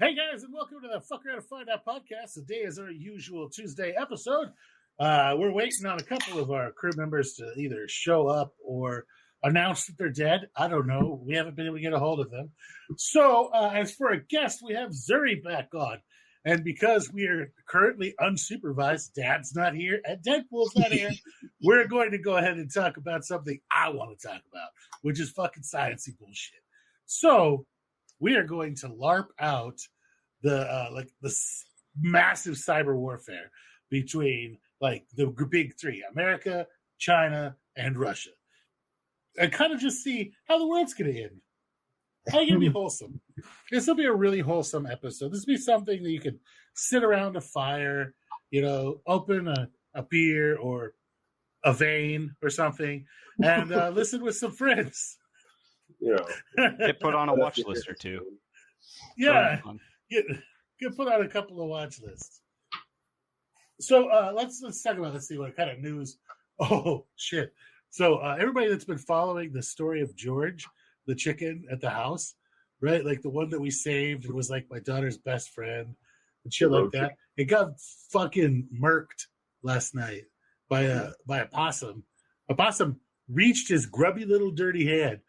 Hey guys, and welcome to the Fuck Around and Find Out podcast. Today is our usual Tuesday episode. We're waiting on a couple of our crew members to either show up or announce that they're dead. I don't know. We haven't been able to get a hold of them. So, as for a guest, we have Zuri back on. And because we are currently unsupervised, Dad's not here, and Deadpool's not here, we're going to go ahead and talk about something I want to talk about, which is fucking sciencey bullshit. So, we are going to LARP out the massive cyber warfare between the big three: America, China, and Russia, and kind of just see how the world's going to end. How are you going to be wholesome? This will be a really wholesome episode. This will be something that you could sit around a fire, open a beer or a vein or something, and listen with some friends. Get put on a watch list or two. Yeah, get put on a couple of watch lists. So let's talk about. Let's see what kind of news. Oh shit! So everybody that's been following the story of George, the chicken at the house, right? Like the one that we saved. It was like my daughter's best friend and shit like that. It got fucking murked last night by a possum. A possum reached his grubby little dirty hand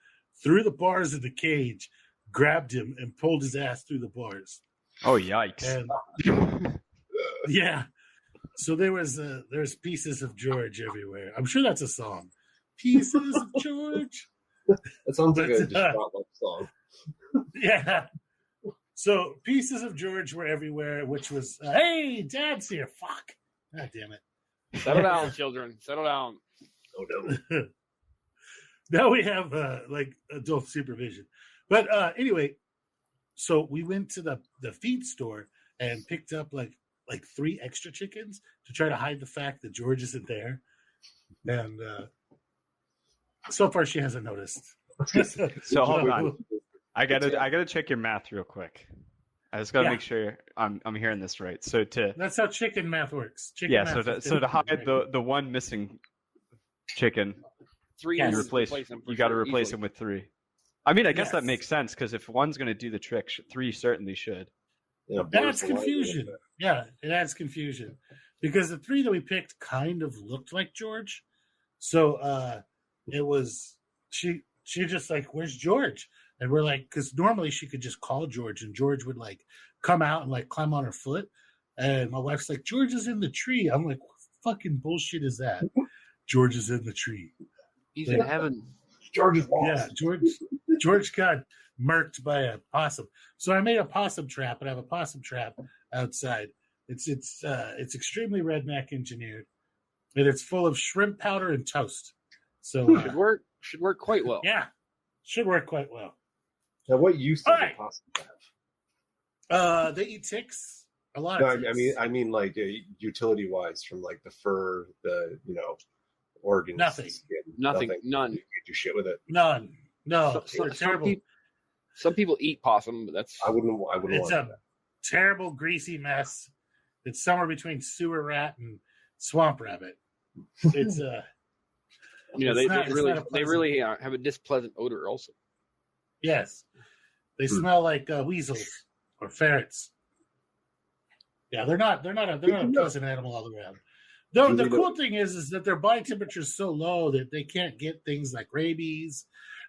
through the bars of the cage, grabbed him, and pulled his ass through the bars. Oh, yikes. And, yeah. So there's pieces of George everywhere. I'm sure that's a song. Pieces of George. That sounds like a distraught love song. Yeah. So pieces of George were everywhere, which was, hey, Dad's here. Fuck. God damn it. Settle down, children. Settle down. Oh, no. Now we have adult supervision. But anyway, so we went to the feed store and picked up like 3 extra chickens to try to hide the fact that George isn't there. And so far she hasn't noticed. So hold on. I gotta check your math real quick. I just gotta make sure I'm hearing this right. So that's how chicken math works. So to hide the one missing chicken, 3 you got to replace him with 3. I mean, I guess that makes sense because if one's going to do the trick, 3 certainly should. Yeah, that's confusion. Yeah, it adds confusion because the 3 that we picked kind of looked like George. So it was she just like, where's George? And we're like, because normally she could just call George and George would like come out and like climb on her foot. And my wife's like, George is in the tree. I'm like, what fucking bullshit is that? George is in the tree. He's in heaven. George is lost. Yeah, George got murked by a possum. So I made a possum trap, and I have a possum trap outside. It's extremely redneck engineered, and it's full of shrimp powder and toast. So should work quite well. Yeah, should work quite well. Now, what use does a possum have? They eat ticks. A lot of ticks. I mean, like utility wise, from like the fur, the organs, nothing, skin, none. You can't do shit with it. None. No, they're terrible. Some people eat possum, but that's I wouldn't. It's want a terrible, greasy mess. It's somewhere between sewer rat and swamp rabbit. It's they really have a displeasant odor also. Yes, they smell like weasels or ferrets. Yeah, they're not a pleasant animal all around. Though the cool thing is that their body temperature is so low that they can't get things like rabies.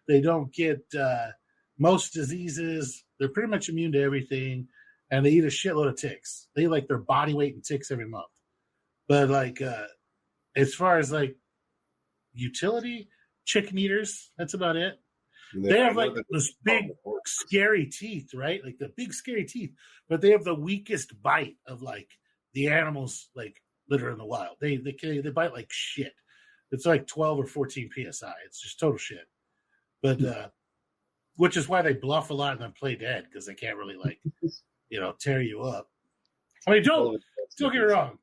They don't get most diseases. They're pretty much immune to everything, and they eat a shitload of ticks. They eat like their body weight in ticks every month. But like, as far as like utility, chicken eaters, that's about it. They have like this big, scary teeth, right? Like the big, scary teeth, but they have the weakest bite of like the animals like that are in the wild. They bite like shit. It's like 12 or 14 psi. It's just total shit. But which is why they bluff a lot and then play dead because they can't really like tear you up. I mean, don't get me wrong.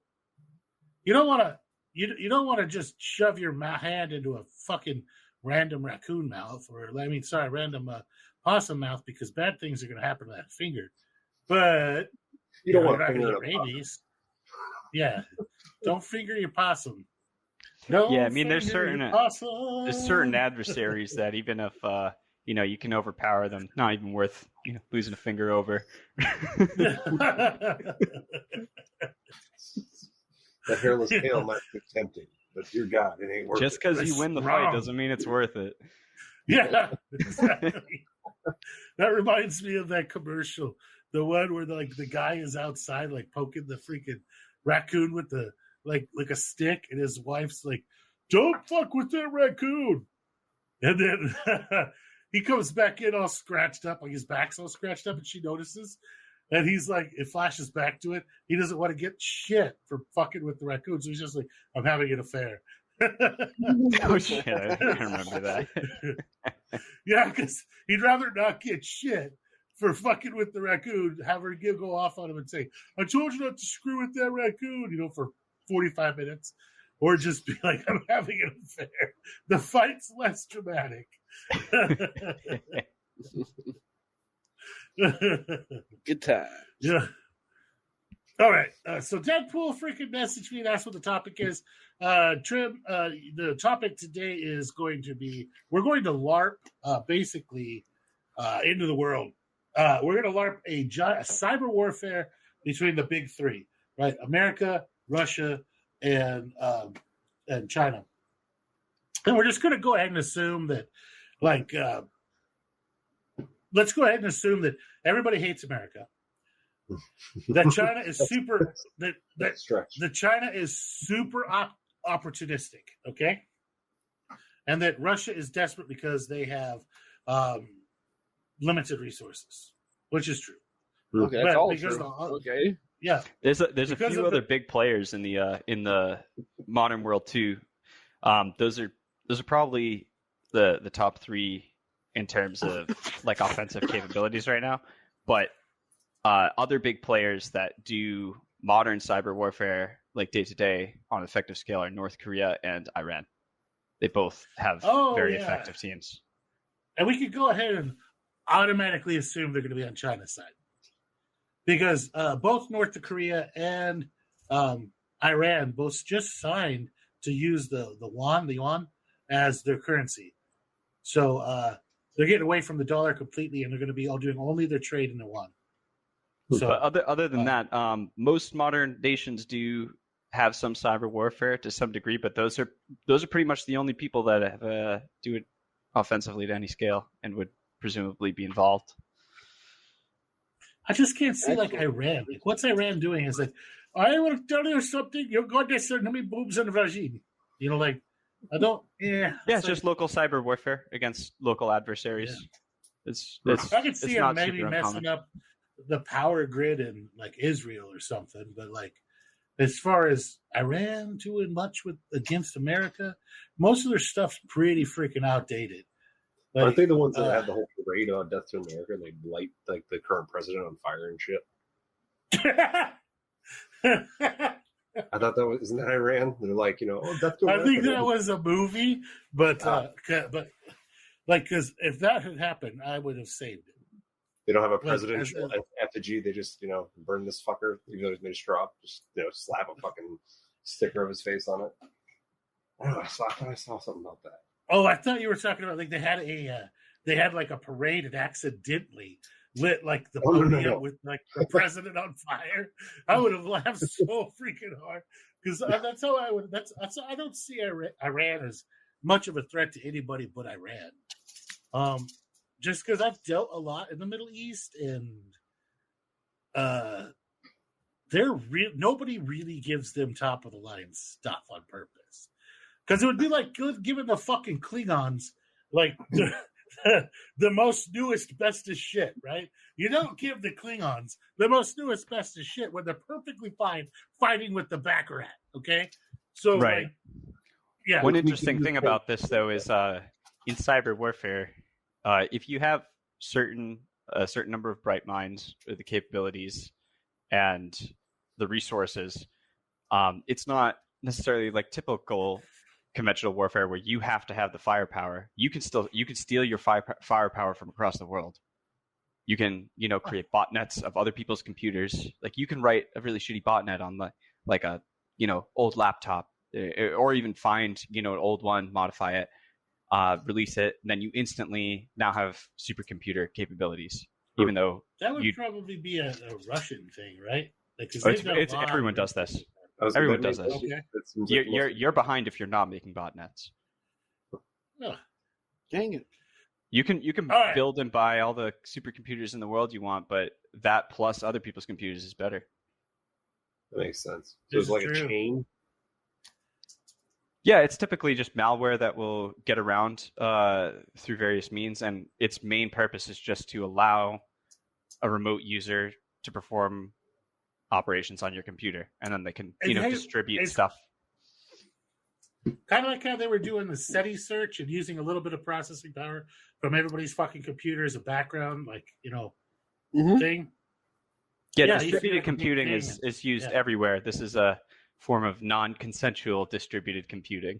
You don't want to just shove your hand into a fucking random raccoon mouth random possum mouth because bad things are going to happen to that finger. But you don't want to get rabies. Yeah, don't finger your possum. Don't I mean, there's certain adversaries that even if you can overpower them. Not even worth losing a finger over. That hairless tail might be tempting, but dear God, it ain't worth Just it. because you win the fight doesn't mean it's worth it. Yeah, exactly. That reminds me of that commercial, the one where the guy is outside like poking the freaking raccoon with the like a stick, and his wife's like, "Don't fuck with that raccoon," and then he comes back in all scratched up, like his back's all scratched up, and she notices. And he's like, it flashes back to it. He doesn't want to get shit for fucking with the raccoon. So he's just like, I'm having an affair. Oh, shit. I remember that. Yeah, because he'd rather not get shit for fucking with the raccoon, have her go off on him and say, I told you not to screw with that raccoon, for 45 minutes. Or just be like, I'm having an affair. The fight's less dramatic. Good time. Yeah. All right. So Deadpool freaking messaged me and asked what the topic is. Trim, the topic today is going to be, we're going to LARP basically into the world. We're going to LARP a cyber warfare between the big three, right? America, Russia, and China. And we're just going to go ahead and assume that, let's go ahead and assume that everybody hates America. That China is super. That China is super opportunistic. Okay, and that Russia is desperate because they have limited resources, which is true. Okay, that's all true. Okay. Yeah, there's a few other big players in the modern world too. Those are probably the top three in terms of offensive capabilities right now, but other big players that do modern cyber warfare day to day on an effective scale are North Korea and Iran. They both have very effective teams. And we could go ahead and automatically assume they're going to be on China's side, because both North Korea and Iran both just signed to use the yuan as their currency. So they're getting away from the dollar completely, and they're going to be all doing only their trade in the yuan. So, but other than that, most modern nations do have some cyber warfare to some degree, but those are pretty much the only people that have, do it offensively to any scale and would presumably be involved. I just can't see Iran. What's Iran doing? Is I want to tell you something. You're going to send me boobs and vagine. I don't. Yeah. Yeah, it's just local cyber warfare against local adversaries. Yeah. I could see him maybe messing up the power grid in Israel or something, but as far as Iran doing much against America, most of their stuff's pretty freaking outdated. Aren't they the ones that have the whole parade on Death to America and they light the current president on fire and shit? I thought isn't that Iran? They're Death to America. I think that was a movie, but because if that had happened, I would have saved it. They don't have a presidential effigy. They just, burn this fucker, even though he's made of straw. Just, slap a fucking sticker of his face on it. I don't know. I thought I saw something about that. Oh, I thought you were talking about they had a parade and accidentally lit the podium with the president on fire. I would have laughed so freaking hard because that's how I would. I don't see Iran as much of a threat to anybody but Iran. Just because I've dealt a lot in the Middle East, and nobody really gives them top of the line stuff on purpose. Because it would be like giving the fucking Klingons the most newest, bestest shit, right? You don't give the Klingons the most newest, bestest shit when they're perfectly fine fighting with the Baccarat, okay? So, right. One interesting thing about this, though, is in cyber warfare, if you have a certain number of bright minds with the capabilities and the resources, it's not necessarily typical conventional warfare where you have to have the firepower. You can steal your firepower from across the world. You can create botnets of other people's computers. You can write a really shitty botnet on a old laptop, or even find an old one, modify it. release it, and then you instantly now have supercomputer capabilities. Even though that would probably be a Russian thing, right? Everyone does this. Everyone does this. Okay. You're behind if you're not making botnets. Oh, dang it! You can build and buy all the supercomputers in the world you want, but that plus other people's computers is better. That makes sense. So it's like a chain. Yeah, it's typically just malware that will get around through various means, and its main purpose is just to allow a remote user to perform operations on your computer, and then they can distribute stuff. Kind of like how they were doing the SETI search and using a little bit of processing power from everybody's fucking computer as a background, thing. Yeah, distributed computing is used everywhere. This is a form of non-consensual distributed computing,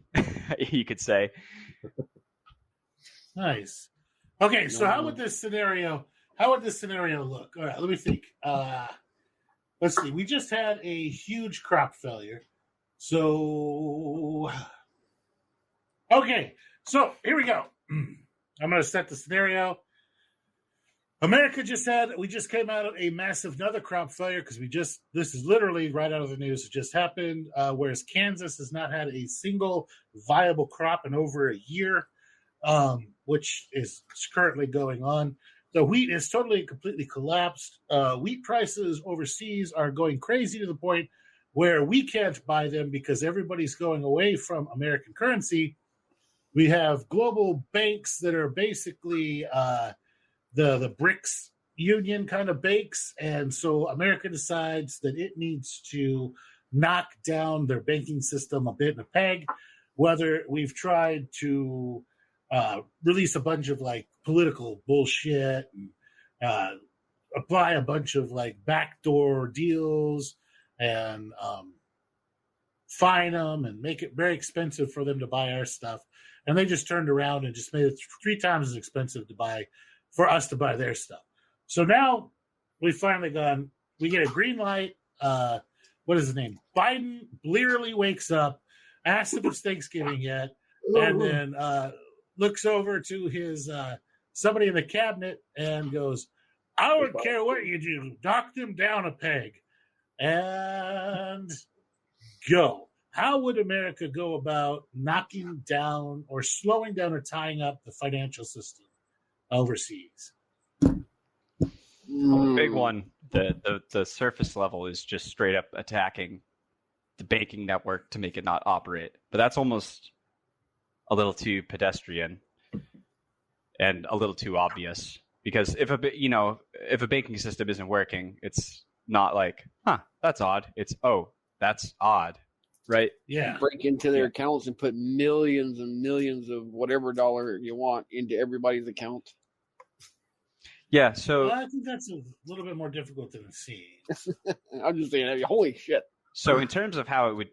you could say. Nice. Okay, so how would this scenario look? All right, let me think. Let's see. We just had a huge crop failure. So, okay. So here we go. I'm going to set the scenario. America we just came out of a massive another crop failure because this is literally right out of the news. It just happened, whereas Kansas has not had a single viable crop in over a year, which is currently going on. The wheat is totally and completely collapsed. Wheat prices overseas are going crazy to the point where we can't buy them because everybody's going away from American currency. We have global banks that are basically the BRICS union kind of banks, and so America decides that it needs to knock down their banking system a bit in a peg. Whether we've tried to release a bunch of political bullshit and apply a bunch of backdoor deals and fine them and make it very expensive for them to buy our stuff. And they just turned around and just made it 3 times as expensive for us to buy their stuff. So now we've finally we get a green light. What is his name? Biden blearily wakes up, asks if it's Thanksgiving yet, and then looks over to his somebody in the cabinet and goes, I don't care what you do, knock them down a peg. And go. How would America go about knocking down or slowing down or tying up the financial system overseas? Well, the big one, the surface level is just straight up attacking the banking network to make it not operate. But that's almost a little too pedestrian and a little too obvious, because if a banking system isn't working, it's not like, that's odd. It's, that's odd, right? Yeah. Break into their accounts and put millions and millions of whatever dollar you want into everybody's account. Yeah, so I think that's a little bit more difficult than it seems. I'm just saying, holy shit. So in terms of how it would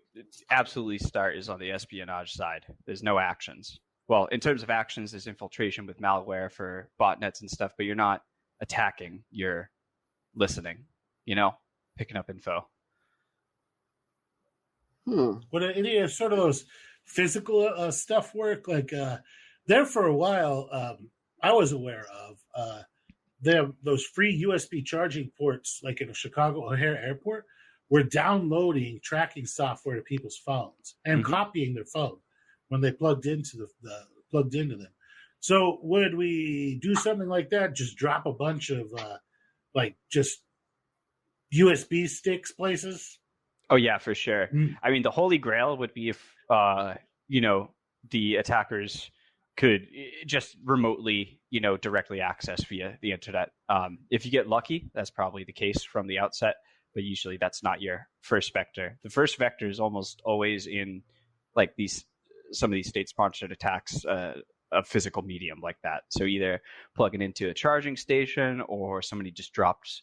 absolutely start is on the espionage side. There's no actions. Well, in terms of actions, there's infiltration with malware for botnets and stuff, but you're not attacking, you're listening, picking up info. But any of sort of those physical stuff work, there for a while, I was aware of, they have those free USB charging ports, like in a Chicago O'Hare Airport, were downloading tracking software to people's phones and copying their phone when they plugged into them. So would we do something like that? Just drop a bunch of just USB sticks places? Oh yeah, for sure. I mean, the holy grail would be if the attackers could just remotely, directly access via the internet. If you get lucky, that's probably the case from the outset, but usually that's not your first vector. The first vector is almost always in some of these state-sponsored attacks, a physical medium like that. So either plugging into a charging station, or somebody just drops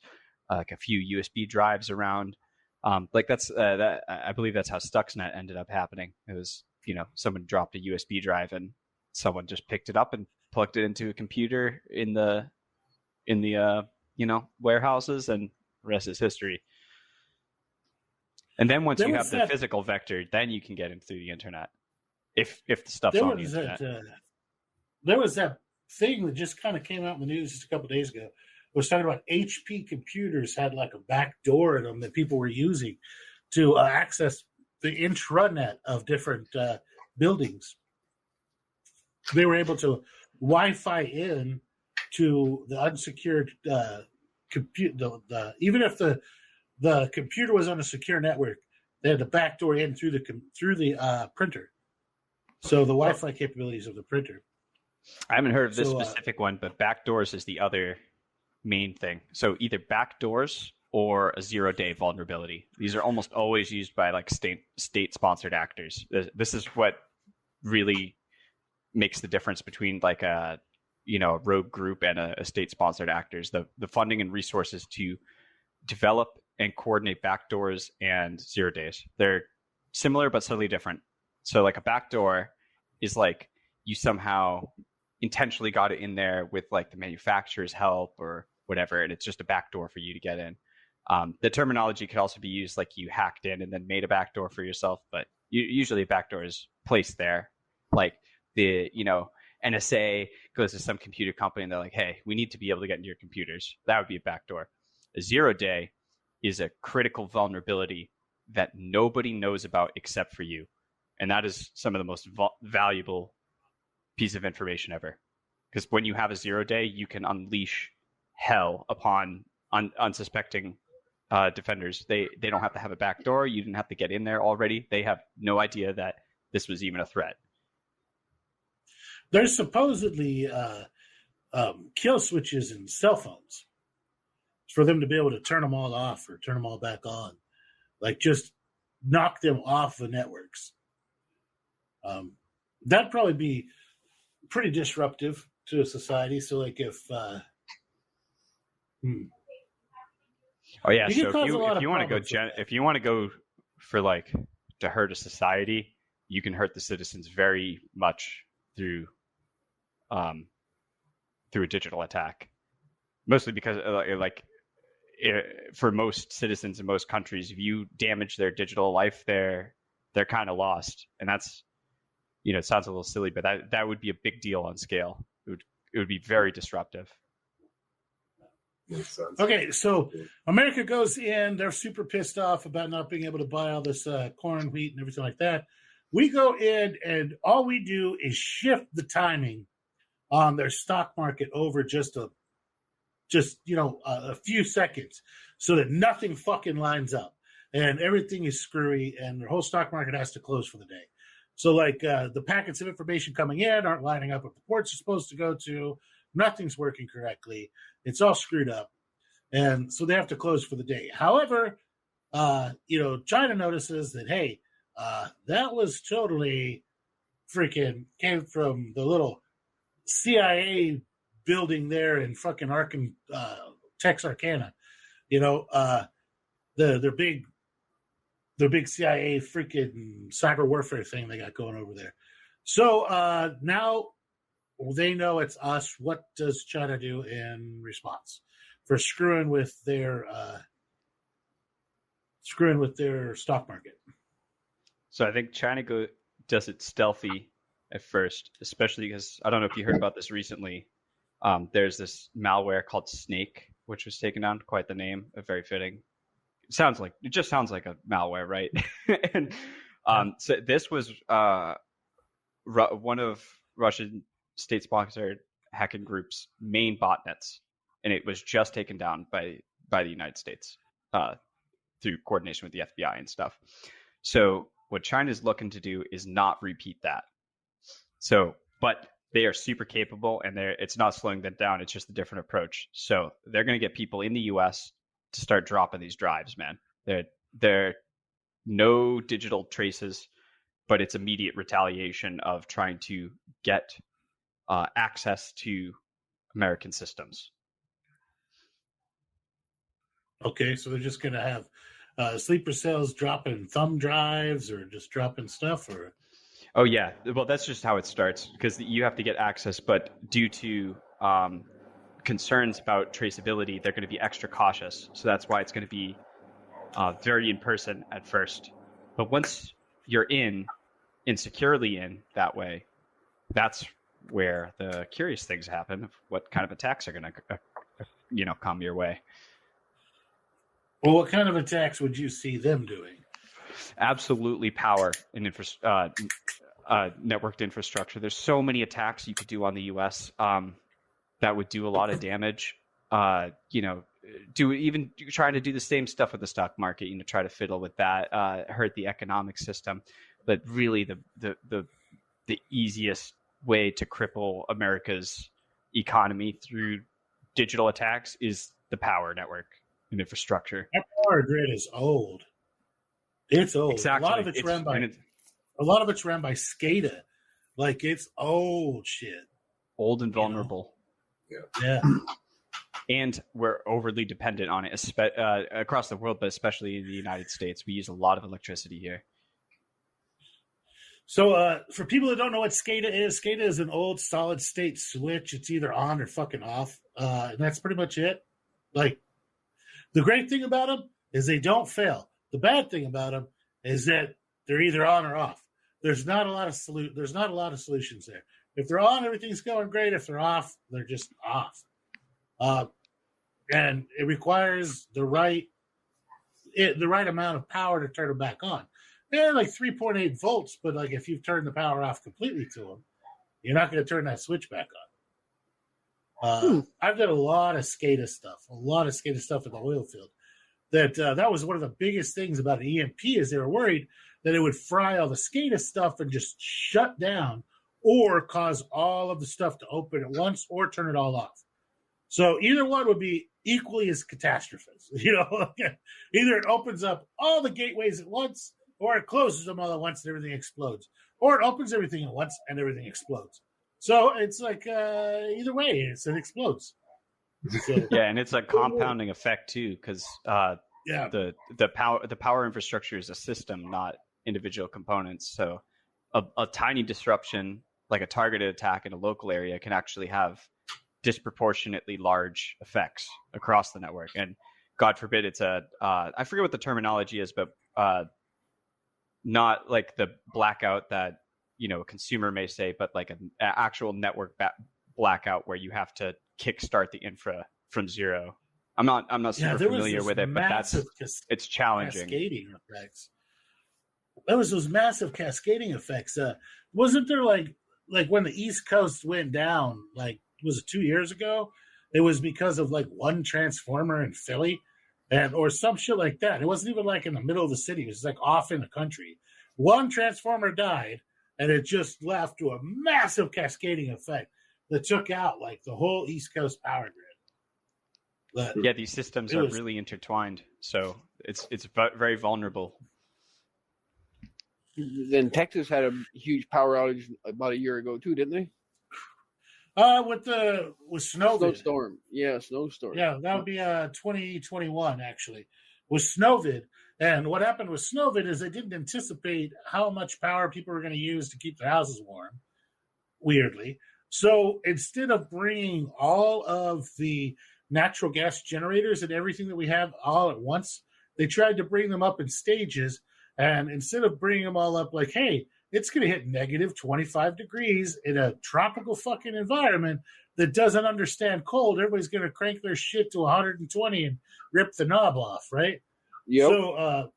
a few USB drives around. That I believe that's how Stuxnet ended up happening. It was, someone dropped a USB drive and someone just picked it up and plugged it into a computer in the warehouses, and the rest is history. And then once you have the physical vector, then you can get in through the internet. If the stuff's on the internet. there was that thing that just kind of came out in the news just a couple of days ago. It was talking about HP computers had like a back door in them that people were using to access the intranet of different buildings. They were able to Wi-Fi in to the unsecured computer. Even if the computer was on a secure network, they had the back door in through the printer. So the Wi-Fi capabilities of the printer. I haven't heard of this specific one, but backdoors is the other main thing. So either backdoors or a 0-day vulnerability. These are almost always used by like state-sponsored actors. This is what really makes the difference between like a rogue group and a state-sponsored actors. The funding and resources to develop and coordinate backdoors and 0 days. They're similar but slightly different. So like a backdoor is like you somehow intentionally got it in there with like the manufacturer's help or whatever, and it's just a backdoor for you to get in. The terminology could also be used like you hacked in and then made a backdoor for yourself, but usually a backdoor is placed there. Like the NSA goes to some computer company and they're like, hey, we need to be able to get into your computers. That would be a backdoor. A 0-day is a critical vulnerability that nobody knows about except for you. And that is some of the most valuable piece of information ever. Because when you have a 0-day, you can unleash hell upon unsuspecting defenders. They don't have to have a backdoor. You didn't have to get in there already. They have no idea that this was even a threat. There's supposedly kill switches in cell phones for them to be able to turn them all off or turn them all back on. Like just knock them off the networks. That'd probably be pretty disruptive to a society. So like if oh yeah, so if you want to go for like to hurt a society, you can hurt the citizens very much through a digital attack. Mostly because for most citizens in most countries, if you damage their digital life, they're kind of lost, and that's it sounds a little silly, but that would be a big deal on scale. It would be very disruptive. Makes sense. Okay, so America goes in. They're super pissed off about not being able to buy all this corn, wheat, and everything like that. We go in, and all we do is shift the timing on their stock market over just a few seconds, so that nothing fucking lines up, and everything is screwy, and their whole stock market has to close for the day. So, like, the packets of information coming in aren't lining up with the ports are supposed to go to. Nothing's working correctly. It's all screwed up. And so they have to close for the day. However, China notices that, hey, that was totally freaking came from the little CIA building there in fucking Texarkana. Their big CIA freaking cyber warfare thing they got going over there. So now they know it's us. What does China do in response for screwing with their stock market? So I think China does it stealthy at first, especially because I don't know if you heard about this recently. There's this malware called Snake, which was taken down. Quite the name, very fitting. It just sounds like a malware, right? And so this was one of Russian state-sponsored hacking groups' main botnets, and it was just taken down by the United States through coordination with the FBI and stuff. So what China's looking to do is not repeat that. So, but they are super capable, and it's not slowing them down. It's just a different approach. So they're going to get people in the U.S. to start dropping these drives, man. They're no digital traces, but it's immediate retaliation of trying to get access to American systems. Okay, so they're just going to have sleeper cells dropping thumb drives or just dropping stuff, or? Oh yeah, well that's just how it starts, because you have to get access, but due to concerns about traceability, they're going to be extra cautious. So that's why it's going to be very in person at first. But once you're in and securely in that way, that's where the curious things happen of what kind of attacks are going to, come your way. Well, what kind of attacks would you see them doing? Absolutely power and networked infrastructure. There's so many attacks you could do on the U.S. That would do a lot of damage. Trying to do the same stuff with the stock market, try to fiddle with that, hurt the economic system. But really the easiest way to cripple America's economy through digital attacks is the power network and infrastructure. That power grid is old. It's old. Exactly. A lot of it's ran by SCADA. Like, it's old shit. Old and vulnerable. Yeah. And we're overly dependent on it across the world, but especially in the United States. We use a lot of electricity here. So for people that don't know what SCADA is an old solid state switch. It's either on or fucking off. And that's pretty much it. Like, the great thing about them is they don't fail. The bad thing about them is that they're either on or off. There's not a lot of solutions there. If they're on, everything's going great. If they're off, they're just off. And it requires the right amount of power to turn them back on. They're like 3.8 volts, but like if you've turned the power off completely to them, you're not going to turn that switch back on. I've done a lot of SCADA stuff in the oil field. That was one of the biggest things about an EMP is they were worried that it would fry all the SCADA stuff and just shut down or cause all of the stuff to open at once or turn it all off. So either one would be equally as catastrophes. Either it opens up all the gateways at once or it closes them all at once and everything explodes. Or it opens everything at once and everything explodes. So it's like either way, it explodes. So, yeah, and it's a compounding effect too, because the power infrastructure is a system, not individual components. So a tiny disruption, like a targeted attack in a local area, can actually have disproportionately large effects across the network. And God forbid it's I forget what the terminology is, but not like the blackout that a consumer may say, but like an actual network blackout where you have to kickstart the infra from zero. I'm not super familiar with it, but it's challenging. Cascading effects. There was those massive cascading effects. Wasn't there like when the East Coast went down, like, was it 2 years ago? It was because of like one transformer in Philly or some shit like that. It wasn't even like in the middle of the city. It was like off in the country. One transformer died and it just left to a massive cascading effect that took out like the whole East Coast power grid. But yeah, these systems are really intertwined, so it's very vulnerable. Then Texas had a huge power outage about a year ago too, didn't they? With snowstorm. Yeah, snowstorm. Yeah, that would be 2021 actually. With snowvid. And what happened with snowvid is they didn't anticipate how much power people were going to use to keep their houses warm, weirdly. So instead of bringing all of the natural gas generators and everything that we have all at once, they tried to bring them up in stages. And instead of bringing them all up like, hey, it's going to hit negative 25 degrees in a tropical fucking environment that doesn't understand cold, everybody's going to crank their shit to 120 and rip the knob off, right? Yep. So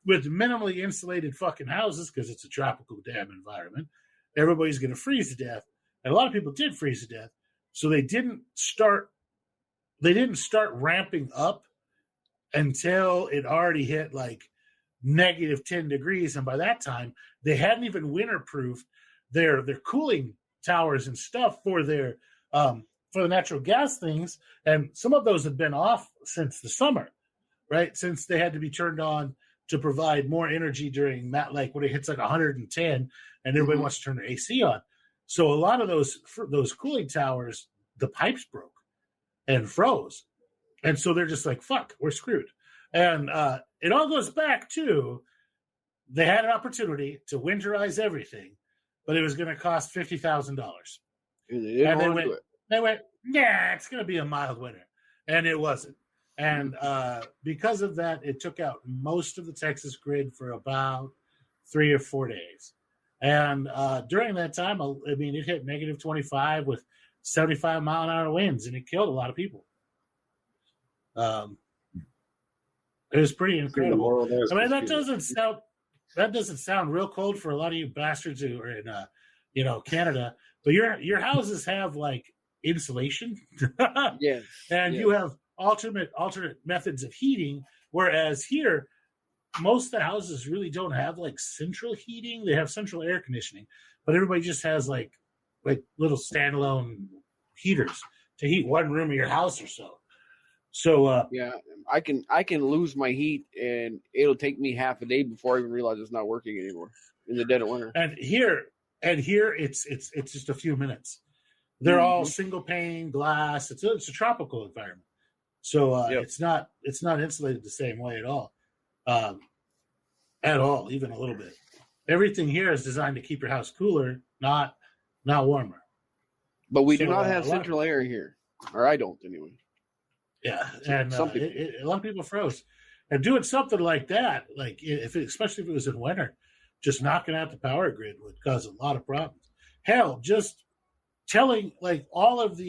with minimally insulated fucking houses, because it's a tropical damn environment, everybody's going to freeze to death. And a lot of people did freeze to death. So they didn't start ramping up until it already hit like negative 10 degrees. And by that time, they hadn't even winter-proofed their cooling towers and stuff for their for the natural gas things. And some of those have been off since the summer, right? Since they had to be turned on to provide more energy during that, like when it hits like 110 and everybody wants to turn their AC on. So a lot of those cooling towers, the pipes broke and froze. And so they're just like, fuck, we're screwed. And it all goes back to they had an opportunity to winterize everything, but it was going to cost $50,000. And they went, nah, it's going to be a mild winter. And it wasn't. And because of that, it took out most of the Texas grid for about 3 or 4 days. And during that time, I mean, it hit negative 25 with 75-mile-an-hour winds, and it killed a lot of people. It was pretty incredible. I mean, that doesn't sound real cold for a lot of you bastards who are in, Canada. But your houses have like insulation, Yes, and you have alternate methods of heating. Whereas here, most of the houses really don't have like central heating. They have central air conditioning, but everybody just has like little standalone heaters to heat one room of your house or so. So yeah, I can lose my heat, and it'll take me half a day before I even realize it's not working anymore in the dead of winter. And here it's just a few minutes. They're all single pane glass. It's a tropical environment, so it's not insulated the same way at all, even a little bit. Everything here is designed to keep your house cooler, not warmer. But we do not have central air here, or I don't anyway. Yeah, and a lot of people froze. And doing something like that, like especially if it was in winter, just knocking out the power grid would cause a lot of problems. Hell, just telling all of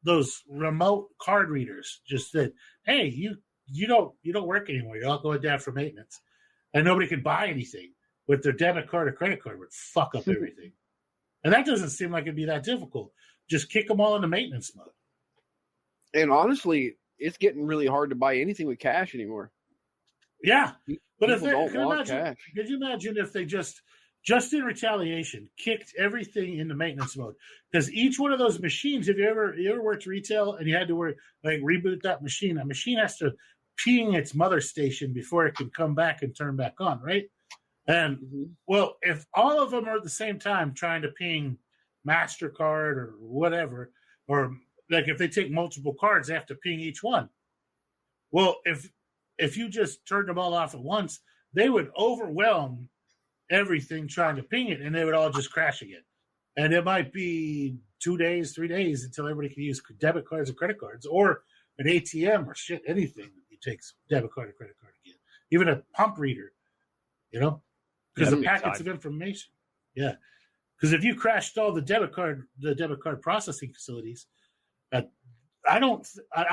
those remote card readers just that, hey, you don't work anymore. You're all going down for maintenance, and nobody can buy anything with their debit card or credit card would fuck up everything. And that doesn't seem like it'd be that difficult. Just kick them all into maintenance mode. And honestly, it's getting really hard to buy anything with cash anymore. Yeah, but if could you imagine if they just in retaliation kicked everything into maintenance mode? Because each one of those machines, if you ever worked retail and you had to reboot that machine has to ping its mother station before it can come back and turn back on, right? And well, if all of them are at the same time trying to ping MasterCard or whatever, or like if they take multiple cards, they have to ping each one. Well, if you just turned them all off at once, they would overwhelm everything trying to ping it, and they would all just crash again. And it might be 2 days, 3 days until everybody can use debit cards or credit cards, or an ATM or anything that takes debit card or credit card again. Even a pump reader, because the packets of information. Yeah. Because if you crashed all the debit card processing facilities, I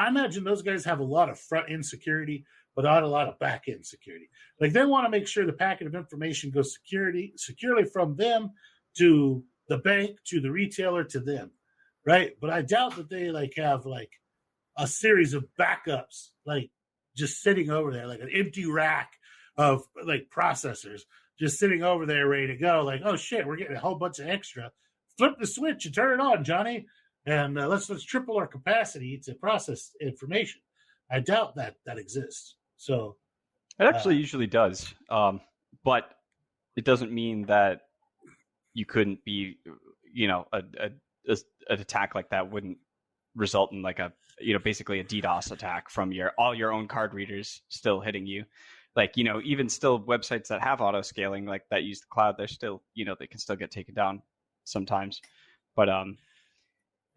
imagine those guys have a lot of front end security, but not a lot of back end security. Like they want to make sure the packet of information goes securely from them to the bank, to the retailer, to them, right? But I doubt that they have a series of backups, just sitting over there, like an empty rack of processors just sitting over there ready to go. Oh shit, we're getting a whole bunch of extra. Flip the switch and turn it on, Johnny. And let's triple our capacity to process information. I doubt that exists. So it actually usually does, but it doesn't mean that you couldn't be, an attack like that wouldn't result in basically a DDoS attack from all your own card readers still hitting you. Even still websites that have auto scaling that use the cloud, they're still, they can still get taken down sometimes. But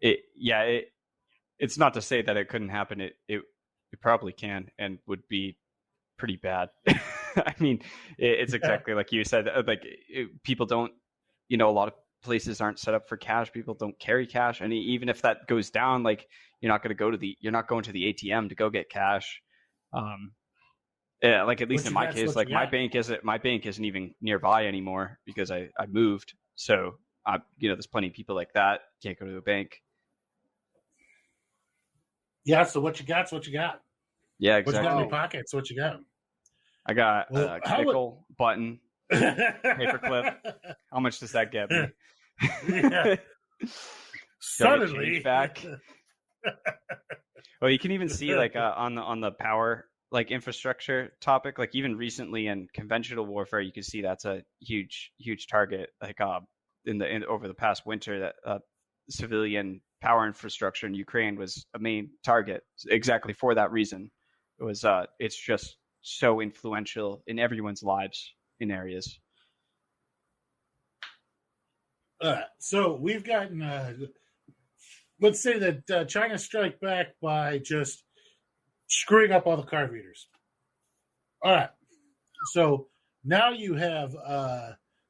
it's not to say that it couldn't happen. It probably can and would be pretty bad. I mean, it's exactly like you said. People don't, a lot of places aren't set up for cash. People don't carry cash, and even if that goes down, you're not going to the ATM to go get cash. Yeah, at least in my case, my bank isn't even nearby anymore because I moved. So there's plenty of people like that can't go to a bank. Yeah, so what you got's what you got. Yeah, exactly. What you got in your pockets, what you got. I got a nickel, button, paperclip. How much does that get me? Yeah. Suddenly back. Well, you can even see on the power infrastructure topic, even recently in conventional warfare, you can see that's a huge target. Over the past winter, that civilian power infrastructure in Ukraine was a main target exactly for that reason. It was it's just so influential in everyone's lives in areas. So we've gotten let's say that China strike back by just screwing up all the card readers. All right. So now you have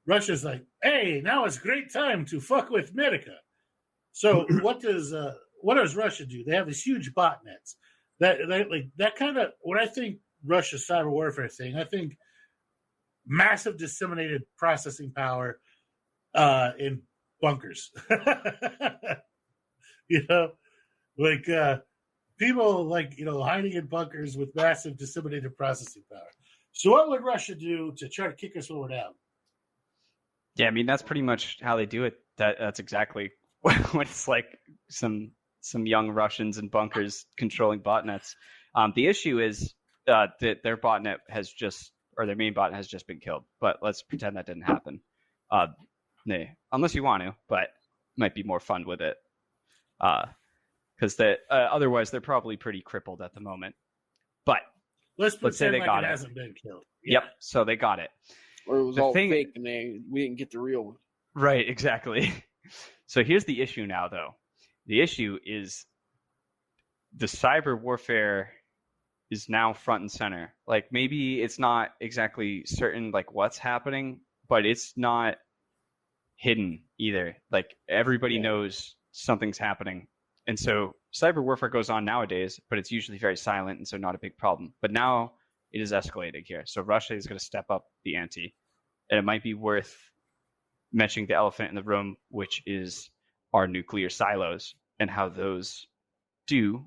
Russia's like, hey, now it's a great time to fuck with America. So what does Russia do? They have these huge botnets that kind of, when I think Russia's cyber warfare thing, I think massive disseminated processing power in bunkers. People hiding in bunkers with massive disseminated processing power. So what would Russia do to try to kick us while we're down? Yeah, I mean, that's pretty much how they do it. That's exactly what it's like. Some young Russians in bunkers controlling botnets. The issue is that their botnet their main botnet has just been killed. But let's pretend that didn't happen. Unless you want to, but it might be more fun with it. Because otherwise they're probably pretty crippled at the moment. But let's say they got it. Hasn't been killed. Yeah. Yep. So they got it. Or it was all fake, and we didn't get the real one. Right. Exactly. So here's the issue now, though. The issue is the cyber warfare is now front and center. Like, maybe it's not exactly certain like what's happening, but it's not hidden either. Like, everybody knows something's happening. And so cyber warfare goes on nowadays, but it's usually very silent, and so not a big problem. But now it is escalating here. So Russia is going to step up the ante. And it might be worth mentioning the elephant in the room, which is our nuclear silos and how those do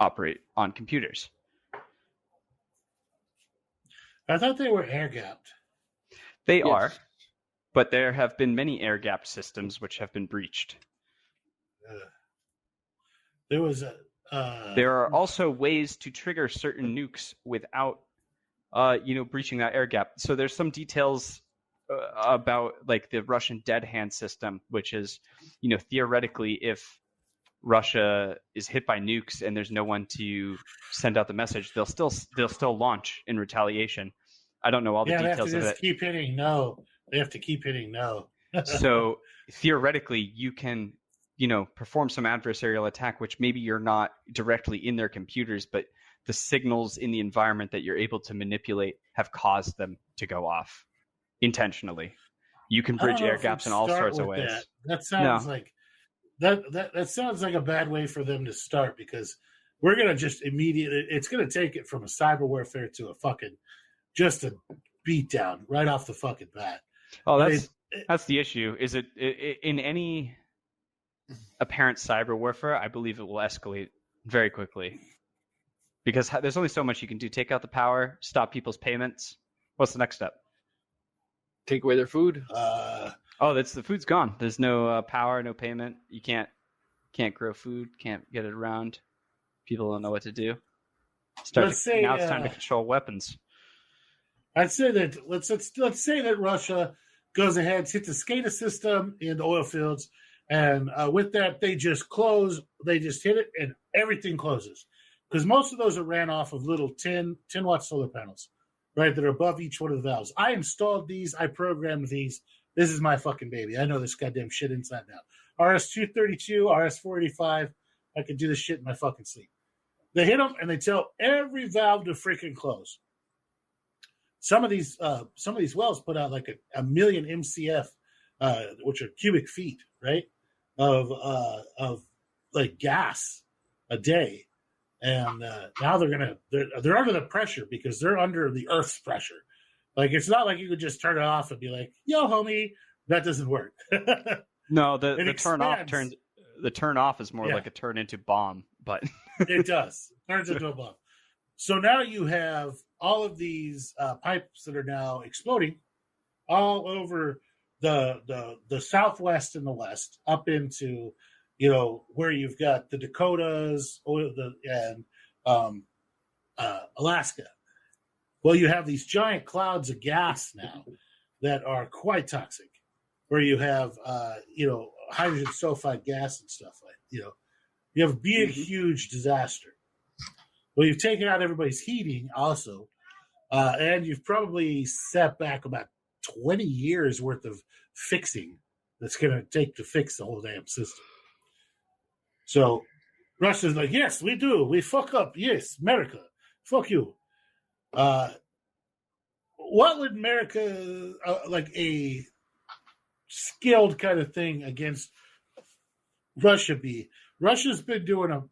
operate on computers. I thought they were air-gapped. They are, but there have been many air-gapped systems which have been breached. There are also ways to trigger certain nukes without, breaching that air gap. So there's some details about like the Russian dead hand system, which is, theoretically, if Russia is hit by nukes and there's no one to send out the message, they'll still launch in retaliation. I don't know all the details of it. Keep hitting no. They have to keep hitting no. So theoretically, you can perform some adversarial attack, which maybe you're not directly in their computers, but the signals in the environment that you're able to manipulate have caused them to go off intentionally. You can bridge air gaps in all sorts of ways. That sounds like that sounds like a bad way for them to start, because we're going to just immediately, it's going to take it from a cyber warfare to a fucking, just a beat down right off the fucking bat. Oh, that's the issue. Is it in any apparent cyber warfare? I believe it will escalate very quickly, because there's only so much you can do. Take out the power, stop people's payments. What's the next step? Take away their food. The food's gone. There's no power, no payment. You can't grow food, can't get it around. People don't know what to do. Now it's time to control weapons. I'd say that let's say that Russia goes ahead, hits the SCADA system in the oil fields, and with that they just hit it and everything closes, because most of those are ran off of little 10 watt solar panels, right, that are above each one of the valves. I installed these, I programmed these. This is my fucking baby. I know this goddamn shit inside out. RS-232, RS-485. I could do this shit in my fucking sleep. They hit them and they tell every valve to freaking close. Some of these wells put out like a million MCF, which are cubic feet, right, of like gas a day, and now they're under the pressure because they're under the Earth's pressure. Like, it's not like you could just turn it off and be like, "Yo, homie," that doesn't work. No, the turn off is more like a turn into bomb, but it does turns into a bomb. So now you have all of these pipes that are now exploding all over the Southwest and the West, up into where you've got the Dakotas and Alaska. Well, you have these giant clouds of gas now that are quite toxic, where you have hydrogen sulfide gas and stuff like you have a big, huge disaster. Well, you've taken out everybody's heating also, and you've probably set back about 20 years worth of fixing that's going to take to fix the whole damn system. So Russia's like, yes, we do. We fuck up. Yes, America. Fuck you. what would America like a skilled kind of thing against Russia be? Russia's been doing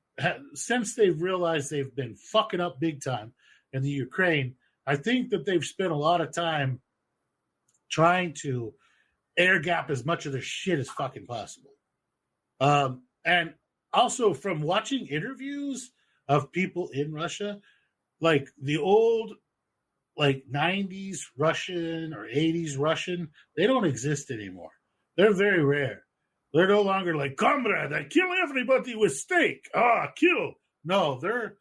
since they've realized they've been fucking up big time in the Ukraine. I think that they've spent a lot of time trying to air gap as much of their shit as fucking possible. And also from watching interviews of people in Russia, like the old, like 90s Russian or 80s Russian, they don't exist anymore. They're very rare. They're no longer like, comrade, I kill everybody with steak. Kill. No, they're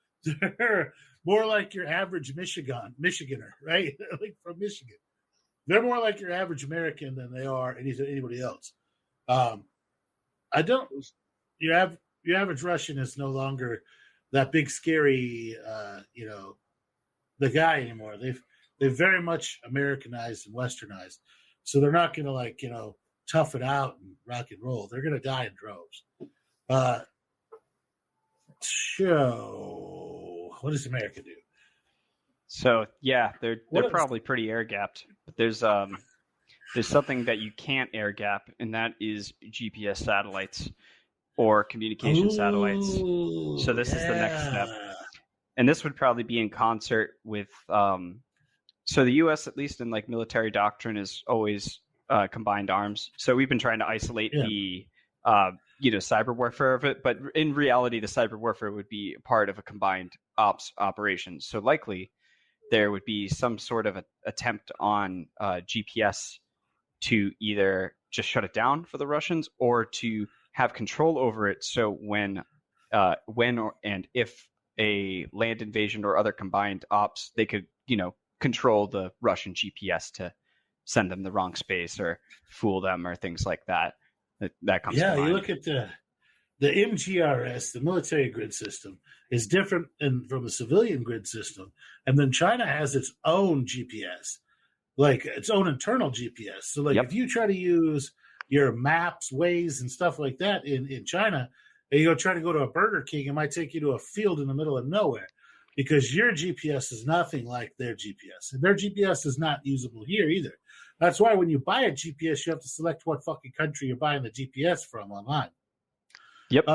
more like your average Michiganer, right? Like from Michigan. They're more like your average American than they are anybody else. Your average Russian is no longer that big scary, the guy anymore. They've very much Americanized and Westernized, so they're not going to tough it out and rock and roll. They're going to die in droves. So, what does America do? So yeah, they're probably pretty air gapped, but there's something that you can't air gap, and that is GPS satellites or communication satellites. So this is the next step, and this would probably be in concert with. So the U.S., at least in like military doctrine, is always combined arms. So we've been trying to isolate the cyber warfare of it, but in reality, the cyber warfare would be part of a combined ops operation. So likely there would be some sort of attempt on GPS to either just shut it down for the Russians or to have control over it. So when and if a land invasion or other combined ops, they could, control the Russian GPS to send them the wrong space or fool them or things like that. That comes to mind. You look at the MGRS, the military grid system, is different from the civilian grid system. And then China has its own GPS, like its own internal GPS. So if you try to use your maps, Waze, and stuff like that in China, and you try to go to a Burger King, it might take you to a field in the middle of nowhere because your GPS is nothing like their GPS. And their GPS is not usable here either. That's why when you buy a GPS, you have to select what fucking country you're buying the GPS from online. Yep.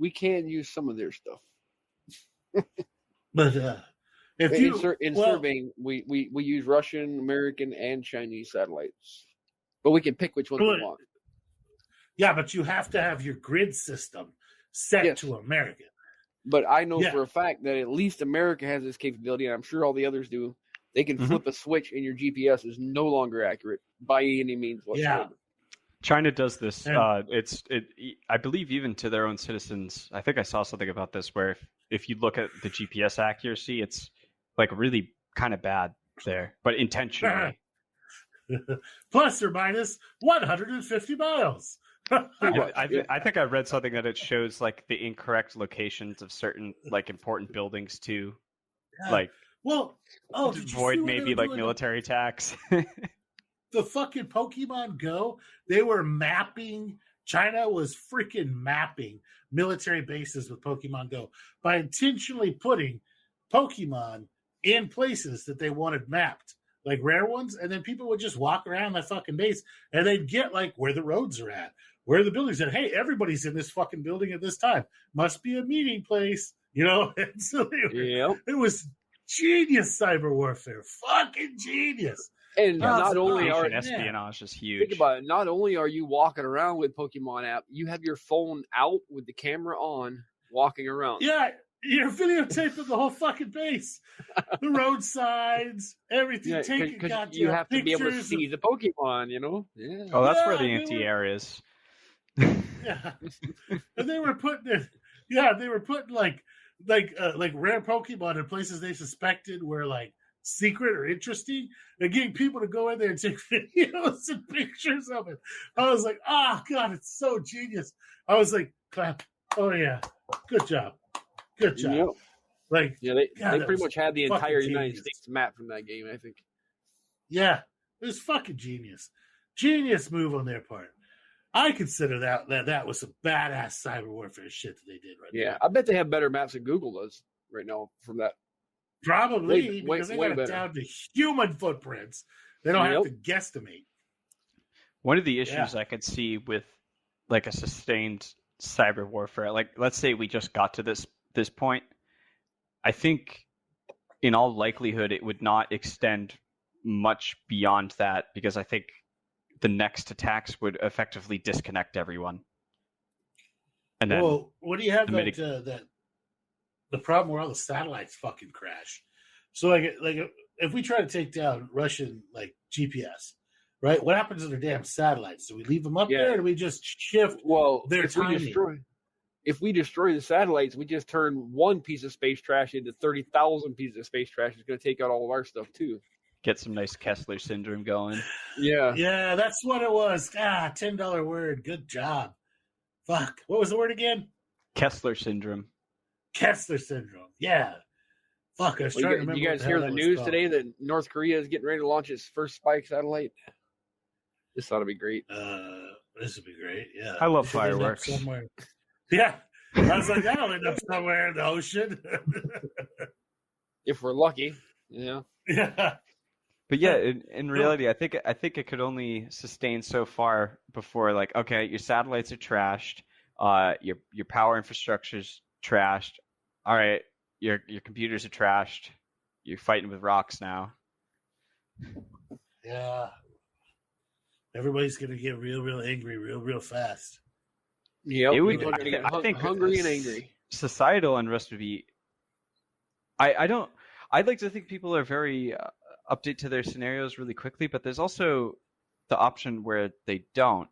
We can use some of their stuff. But surveying, we use Russian, American, and Chinese satellites. But we can pick which one we want. Yeah, but you have to have your grid system set to American. But I know for a fact that at least America has this capability, and I'm sure all the others do. They can flip a switch and your GPS is no longer accurate by any means whatsoever. Yeah. China does this. I believe even to their own citizens. I think I saw something about this where if you look at the GPS accuracy, it's like really kind of bad there, but intentionally. Plus or minus 150 miles. I think I read something that it shows like the incorrect locations of certain like important buildings too. Yeah. Like to avoid maybe like military attacks. The fucking Pokemon Go, they were mapping. China was freaking mapping military bases with Pokemon Go by intentionally putting Pokemon in places that they wanted mapped, like rare ones, and then people would just walk around that fucking base and they'd get like where the roads are at, where the buildings are. Hey, everybody's in this fucking building at this time. Must be a meeting place, And so it was genius cyber warfare. Fucking genius. And not only are espionage is huge. Think about it. Not only are you walking around with Pokemon app, you have your phone out with the camera on, walking around. Yeah, you're videotaping the whole fucking base, the road signs, everything. Yeah, you have to be able to see the Pokemon. Yeah. Oh, that's where the anti-air is. Yeah, and they were putting it. Yeah, they were putting like rare Pokemon in places they suspected were like secret or interesting, and getting people to go in there and take videos and pictures of it. I was like, God, it's so genius. I was like, clap. Oh yeah, good job. Yep. Like, they pretty much had the entire United States map from that game, I think. Yeah, it was fucking genius. Genius move on their part. I consider that was some badass cyber warfare shit that they did right now. Yeah, I bet they have better maps than Google does right now from that. Probably because they got it down to human footprints. They don't have to guesstimate. One of the issues I could see with like a sustained cyber warfare, like let's say we just got to this point, I think in all likelihood it would not extend much beyond that, because I think the next attacks would effectively disconnect everyone. And then, what do you have that the problem where all the satellites fucking crash? So like if we try to take down Russian like GPS, right? What happens to their damn satellites? Do we leave them up there, or do we just shift their timing? If we destroy the satellites, we just turn one piece of space trash into 30,000 pieces of space trash. It's going to take out all of our stuff too. Get some nice Kessler Syndrome going. Yeah, that's what it was. $10 word. Good job. Fuck. What was the word again? Kessler Syndrome. Kessler Syndrome. Yeah. Fuck. I was trying to remember. You guys hear the news today that North Korea is getting ready to launch its first spy satellite? This ought to be great. This would be great. Yeah. I love fireworks. Yeah. I was like, that'll end up somewhere in the ocean. If we're lucky. Yeah. Yeah. But yeah, in reality, I think it could only sustain so far before, like, okay, your satellites are trashed, your power infrastructure's trashed. All right, your computers are trashed. You're fighting with rocks now. Yeah. Everybody's gonna get real angry, real fast. Yeah, I think hungry and angry. Societal unrest would be. I'd like to think people are very update to their scenarios really quickly, but there's also the option where they don't.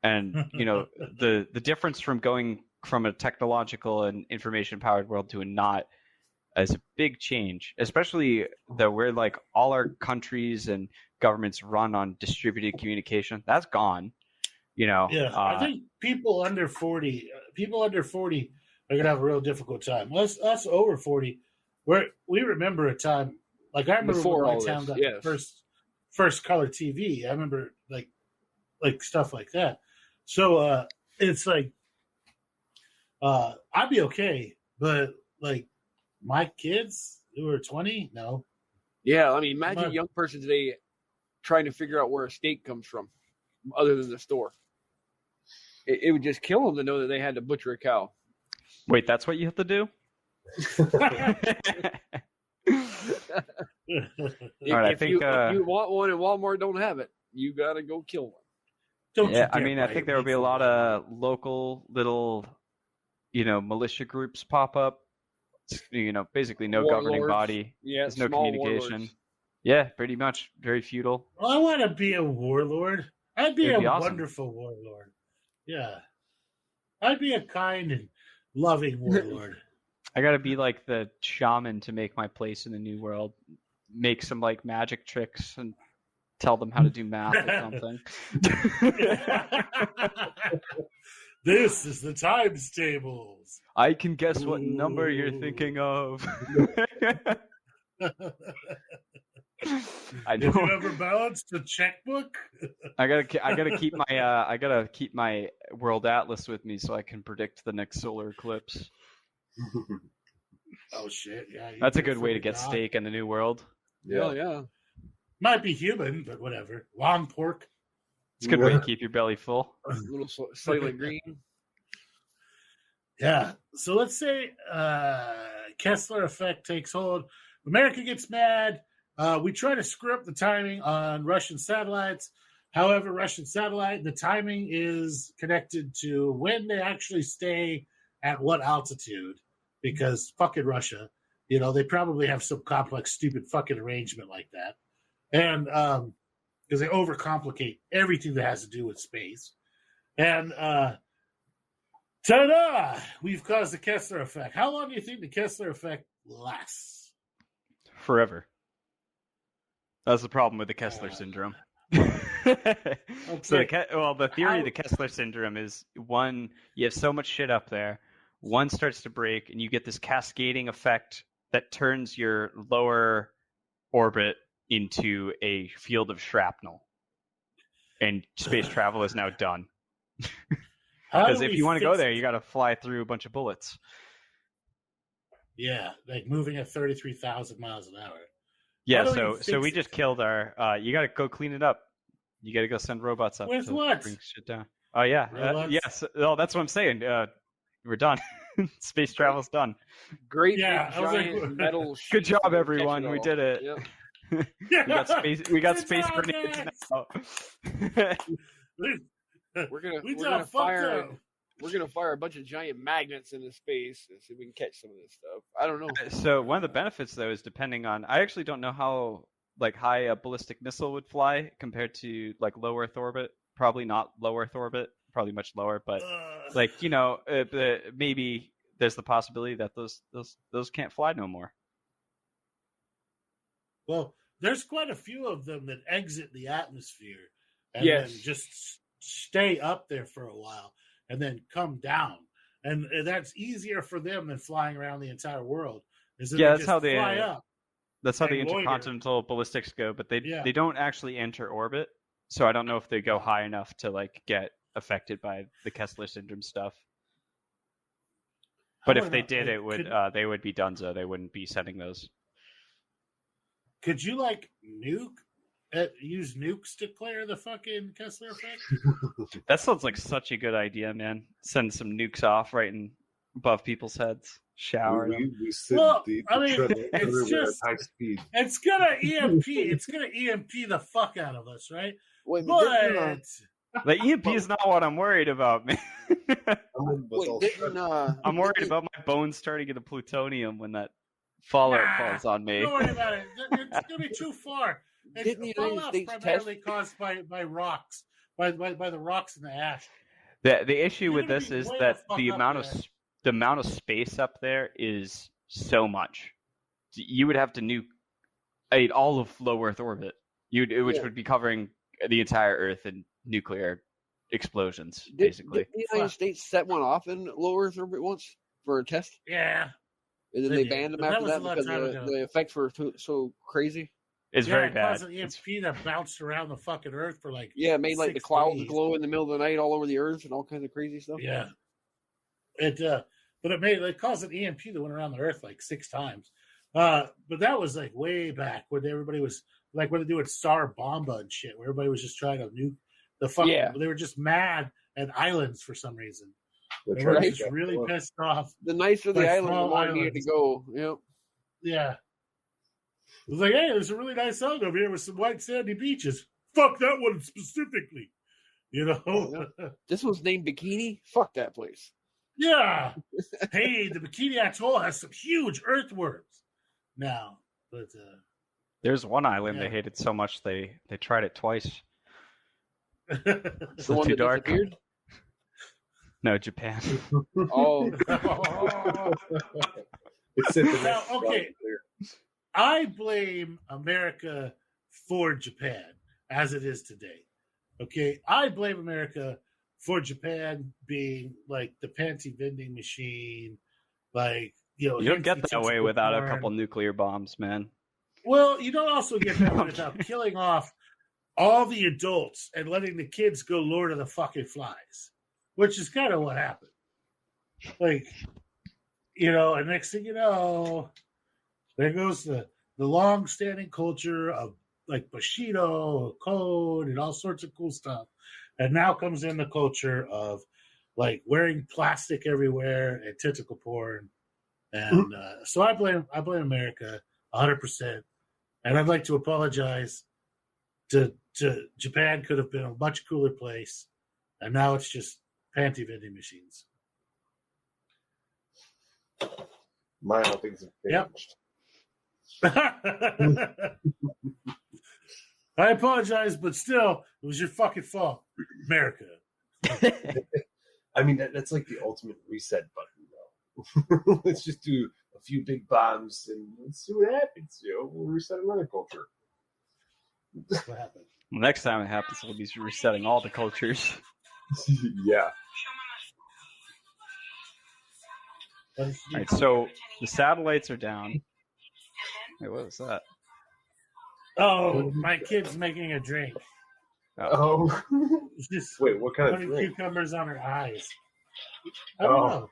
And the difference from going from a technological and information powered world to a not is a big change, especially that we're like all our countries and governments run on distributed communication. That's gone. I think people under 40 are gonna have a real difficult time. Us over 40, we remember a time, like I remember when my town got first color TV. I remember like stuff like that. So it's like I'd be okay, but like my kids who are 20, no. Yeah, I mean, imagine a young person today trying to figure out where a steak comes from, other than the store. It would just kill them to know that they had to butcher a cow. Wait, that's what you have to do? If you want one and Walmart don't have it, you got to go kill one. I think there will be a lot of local little, militia groups pop up. Basically no governing body. Yeah, there's no communication. Warlords. Yeah, pretty much. Very feudal. Well, I want to be a warlord. I'd be awesome. Wonderful warlord. Yeah. I'd be a kind and loving warlord. I gotta be like the shaman to make my place in the new world. Make some like magic tricks and tell them how to do math or something. This is the times tables. I can guess what number you're thinking of. I know. Have you ever balanced a checkbook? I gotta keep my world atlas with me so I can predict the next solar eclipse. Oh shit! Yeah, that's a good way to get steak in the new world. Yeah. Might be human, but whatever. Long pork. It's a good way to keep your belly full. A little slightly green. Yeah. So let's say Kessler effect takes hold. America gets mad. We try to screw up the timing on Russian satellites. However, the timing is connected to when they actually stay at what altitude, because fucking Russia, they probably have some complex, stupid fucking arrangement like that. And because they overcomplicate everything that has to do with space. And ta-da! We've caused the Kessler effect. How long do you think the Kessler effect lasts? Forever. That's the problem with the Kessler Syndrome. Okay. So the theory of the Kessler Syndrome is, one, you have so much shit up there, one starts to break, and you get this cascading effect that turns your lower orbit into a field of shrapnel. And space travel is now done. Because if you want to go there, you got to fly through a bunch of bullets. Yeah, like moving at 33,000 miles an hour. Yeah, so we just killed our. You got to go clean it up. You got to go send robots up with to what? bring shit down. Oh yeah, yes. Oh, that's what I'm saying. We're done. Space travel's done. Great Yeah, big giant metal. Good job, everyone. We did it. Yep. We got space. We got space grenades now. We're gonna fire. We're gonna fire a bunch of giant magnets into space and see if we can catch some of this stuff. I don't know. So one of the benefits, though, is depending on. I actually don't know how high a ballistic missile would fly compared to low Earth orbit. Probably not low Earth orbit. Probably much lower. But maybe there's the possibility that those can't fly no more. Well, there's quite a few of them that exit the atmosphere and then just stay up there for a while and then come down. And that's easier for them than flying around the entire world. That's how they fly up. That's how the intercontinental ballistics go, but they don't actually enter orbit. So I don't know if they go high enough to get affected by the Kessler Syndrome stuff. But if they did, they would be donezo. They wouldn't be sending those. Could you use nukes to clear the fucking Kessler effect? That sounds like such a good idea, man. Send some nukes off right above people's heads. Shower. It's just high speed. It's gonna EMP. It's gonna EMP the fuck out of us, right? The EMP is not what I'm worried about, man. I'm worried about my bones starting into plutonium when that fallout falls on me. Don't worry about it. It's gonna be too far. Fallout's primarily caused by rocks, by the rocks and the ash. The issue with this is that the amount of space up there is so much. You would have to nuke all of low Earth orbit, which would be covering the entire Earth in nuclear explosions, basically. Did the United States set one off in low Earth orbit once for a test? Yeah. And then they banned them after that because the effects were so crazy. It's very bad. It caused an EMP that bounced around the fucking Earth for made the clouds glow in the middle of the night all over the Earth and all kinds of crazy stuff. Yeah. But it caused an EMP that went around the Earth 6 times. But that was way back when everybody was when they do with Tsar Bomba and shit, where everybody was just trying to nuke the fucking. Yeah. They were just mad at islands for some reason. They were just really pissed off. The nicer the island, the more it needed to go. Yep. Yeah. It was hey, there's a really nice island over here with some white sandy beaches. Fuck that one specifically. This was named Bikini? Fuck that place. Yeah. Hey, the Bikini Atoll has some huge earthworms now. But there's one island they hated so much they tried it twice. It's the one too dark. Disappeared? No, Japan. Oh. Now, okay. I blame America for Japan as it is today. Okay, I blame America for Japan being the panty vending machine, You don't get that way without a couple nuclear bombs, man. Well, you don't also get that way without killing off all the adults and letting the kids go Lord of the fucking Flies, which is kind of what happened. And next thing you know, there goes the long-standing culture of Bushido, code, and all sorts of cool stuff. And now comes in the culture of wearing plastic everywhere and tentacle porn. And so I blame America 100%. And I'd like to apologize to Japan. Could have been a much cooler place. And now it's just panty vending machines. My whole things have changed. I apologize, but still, it was your fucking fault, America. I mean, that's the ultimate reset button, though. Let's just do a few big bombs and let's see what happens. We'll reset another culture. What happened? Next time it happens, we'll be resetting all the cultures. Yeah. All right, so the satellites are down. Wait, what was that? Oh, my kid's making a drink. Oh. Wait, what kind of drink? Cucumbers on her eyes. I don't know.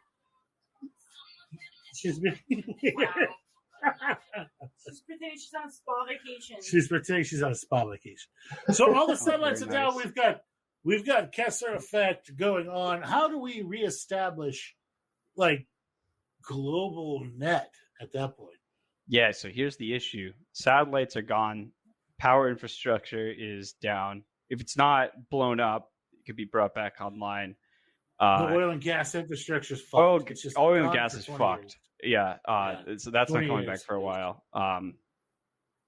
She's being weird. She's pretending she's on spa vacation. She's pretending she's on a spa vacation. So all the satellites are down. We've got Kessler effect going on. How do we reestablish like global net at that point? Yeah, so here's the issue. Satellites are gone. Power infrastructure is down. If it's not blown up, it could be brought back online. The oil and gas infrastructure is fucked. Oil and gas is fucked. Years. So that's not coming back for a while.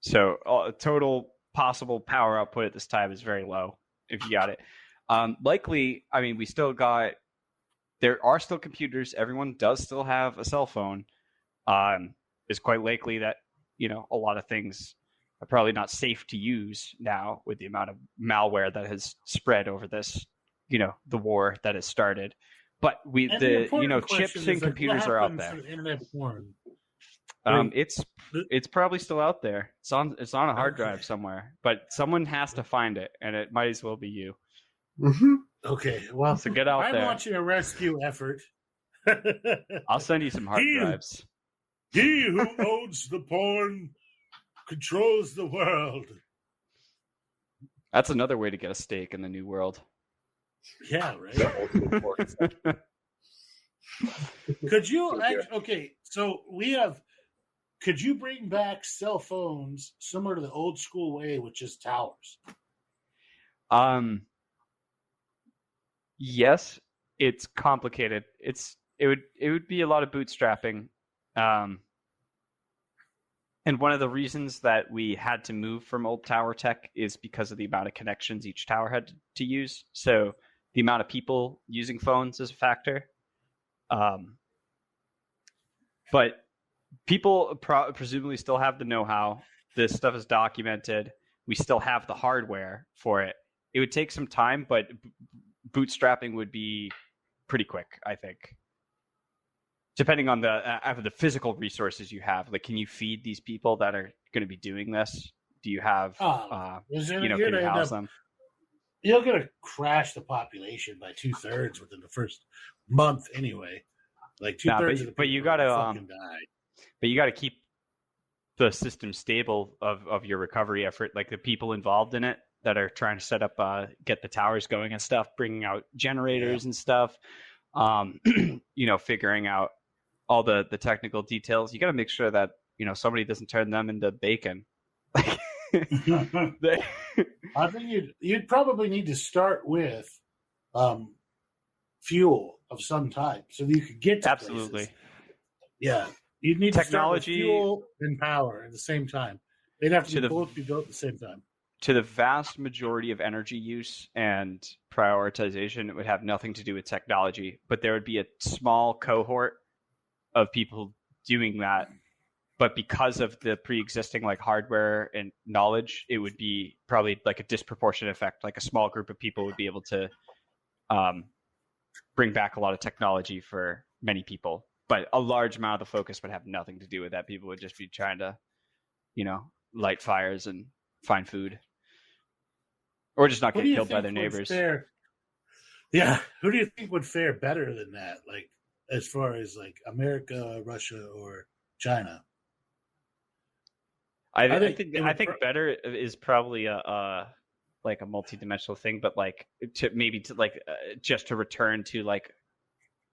So total possible power output at this time is very low, if you got it. Likely, I mean, there are still computers. Everyone does still have a cell phone. It's quite likely that, a lot of things are probably not safe to use now with the amount of malware that has spread over this, the war that has started. But chips and computers are out there. Internet porn? It's probably still out there. It's on a hard drive somewhere, but someone has to find it, and it might as well be you. Mm-hmm. Okay, well, so get out there. I'm launching a rescue effort. I'll send you some hard drives. He who owns the porn controls the world. That's another way to get a stake in the new world. Yeah, right. Could you could you bring back cell phones similar to the old school way with just towers? Yes, it's complicated. It would be a lot of bootstrapping. And one of the reasons that we had to move from old tower tech is because of the amount of connections each tower had to use. So the amount of people using phones is a factor. But people presumably still have the know-how. This stuff is documented. We still have the hardware for it. It would take some time, but bootstrapping would be pretty quick, I think. Depending on the physical resources you have, like, can you feed these people that are going to be doing this? Do you have, can you house them? You're going to crash the population by 2/3 within the first month, anyway. Like 2/3 of the people but you got to die. But you got to keep the system stable of your recovery effort, like the people involved in it that are trying to set up, get the towers going and stuff, bringing out generators and stuff. Figuring out all the technical details. You got to make sure that, somebody doesn't turn them into bacon. I think you'd probably need to start with fuel of some type so that you could get to Absolutely. places. Yeah. You'd need technology, to start with fuel and power at the same time. They'd have to both be built at the same time. To the vast majority of energy use and prioritization, it would have nothing to do with technology, but there would be a small cohort of people doing that. But because of the pre-existing hardware and knowledge, it would be probably like a disproportionate effect. Like a small group of people would be able to bring back a lot of technology for many people. But a large amount of the focus would have nothing to do with that. People would just be trying to, light fires and find food. Or just not get killed by their neighbors. Yeah. Who do you think would fare better than that? Like, as far as America, Russia, or China? I think better is probably a multi-dimensional thing, but just to return to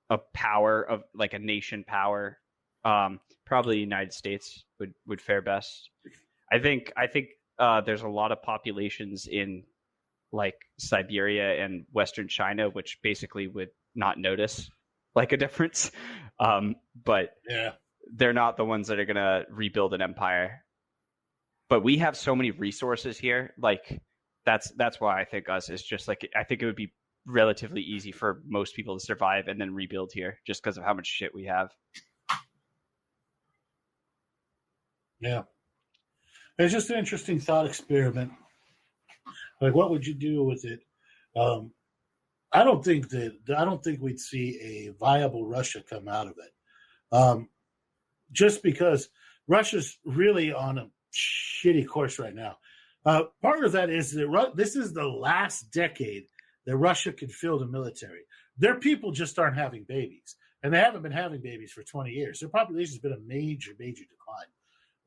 a power of a nation power. Probably the United States would fare best. I think there's a lot of populations in Siberia and Western China, which basically would not notice a difference. But yeah, they're not the ones that are going to rebuild an empire. But we have so many resources here. That's why I think us is just I think it would be relatively easy for most people to survive and then rebuild here just because of how much shit we have. Yeah. It's just an interesting thought experiment. What would you do with it? I don't think we'd see a viable Russia come out of it. Just because Russia's really on a shitty course right now. Part of that is that this is the last decade that Russia could field a military. Their people just aren't having babies. and they haven't been having babies for 20 years. Their population has been a major, major decline.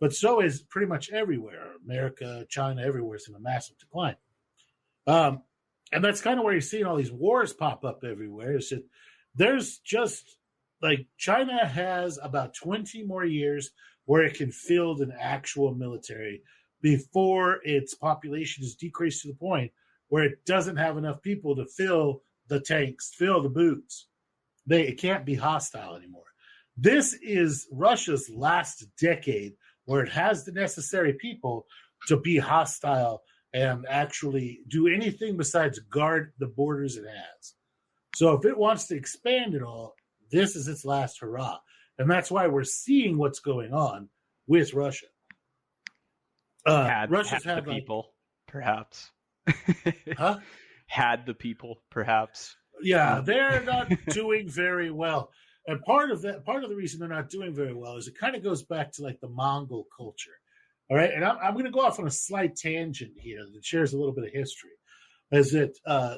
But so is pretty much everywhere. America, China, everywhere is in a massive decline. And that's kind of where you're seeing all these wars pop up everywhere. Is that there's just like China has about 20 more years where it can field an actual military before its population is decreased to the point where it doesn't have enough people to fill the tanks, fill the boots. It can't be hostile anymore. This is Russia's last decade where it has the necessary people to be hostile and actually do anything besides guard the borders it has. So if it wants to expand it all, this is its last hurrah. And that's why we're seeing what's going on with Russia. Russia's had the people, perhaps. Huh? Had the people, perhaps. Yeah, they're not doing very well. And part of the reason they're not doing very well is it kind of goes back to like the Mongol culture. All right. And I'm going to go off on a slight tangent here that shares a little bit of history. Is that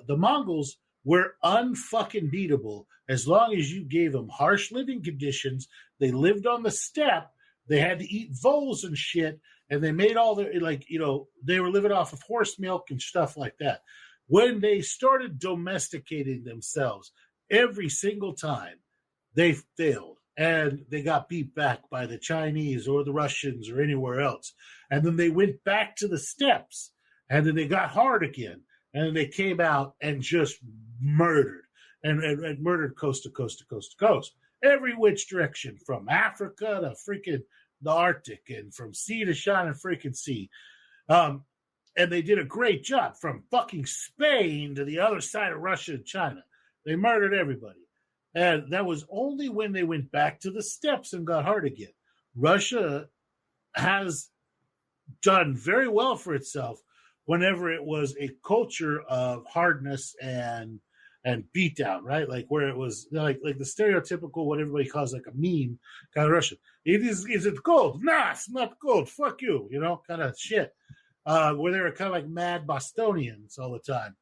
the Mongols were unfucking beatable as long as you gave them harsh living conditions. They lived on the steppe. They had to eat voles and shit. And they made all their, they were living off of horse milk and stuff like that. When they started domesticating themselves, every single time they failed and they got beat back by the Chinese or the Russians or anywhere else. And then they went back to the steppes and then they got hard again. And then they came out and just murdered and murdered coast to coast to coast to coast. Every which direction, from Africa to freaking the Arctic and from sea to shining freaking sea. And they did a great job from fucking Spain to the other side of Russia and China. They murdered everybody. And that was only when they went back to the steppes and got hard again. Russia has done very well for itself whenever it was a culture of hardness and beatdown, right? Like where it was like the stereotypical, what everybody calls like a meme kind of Russian. Is it gold? Nah, it's not gold. Fuck you, kind of shit. Where they were kind of like mad Bostonians all the time.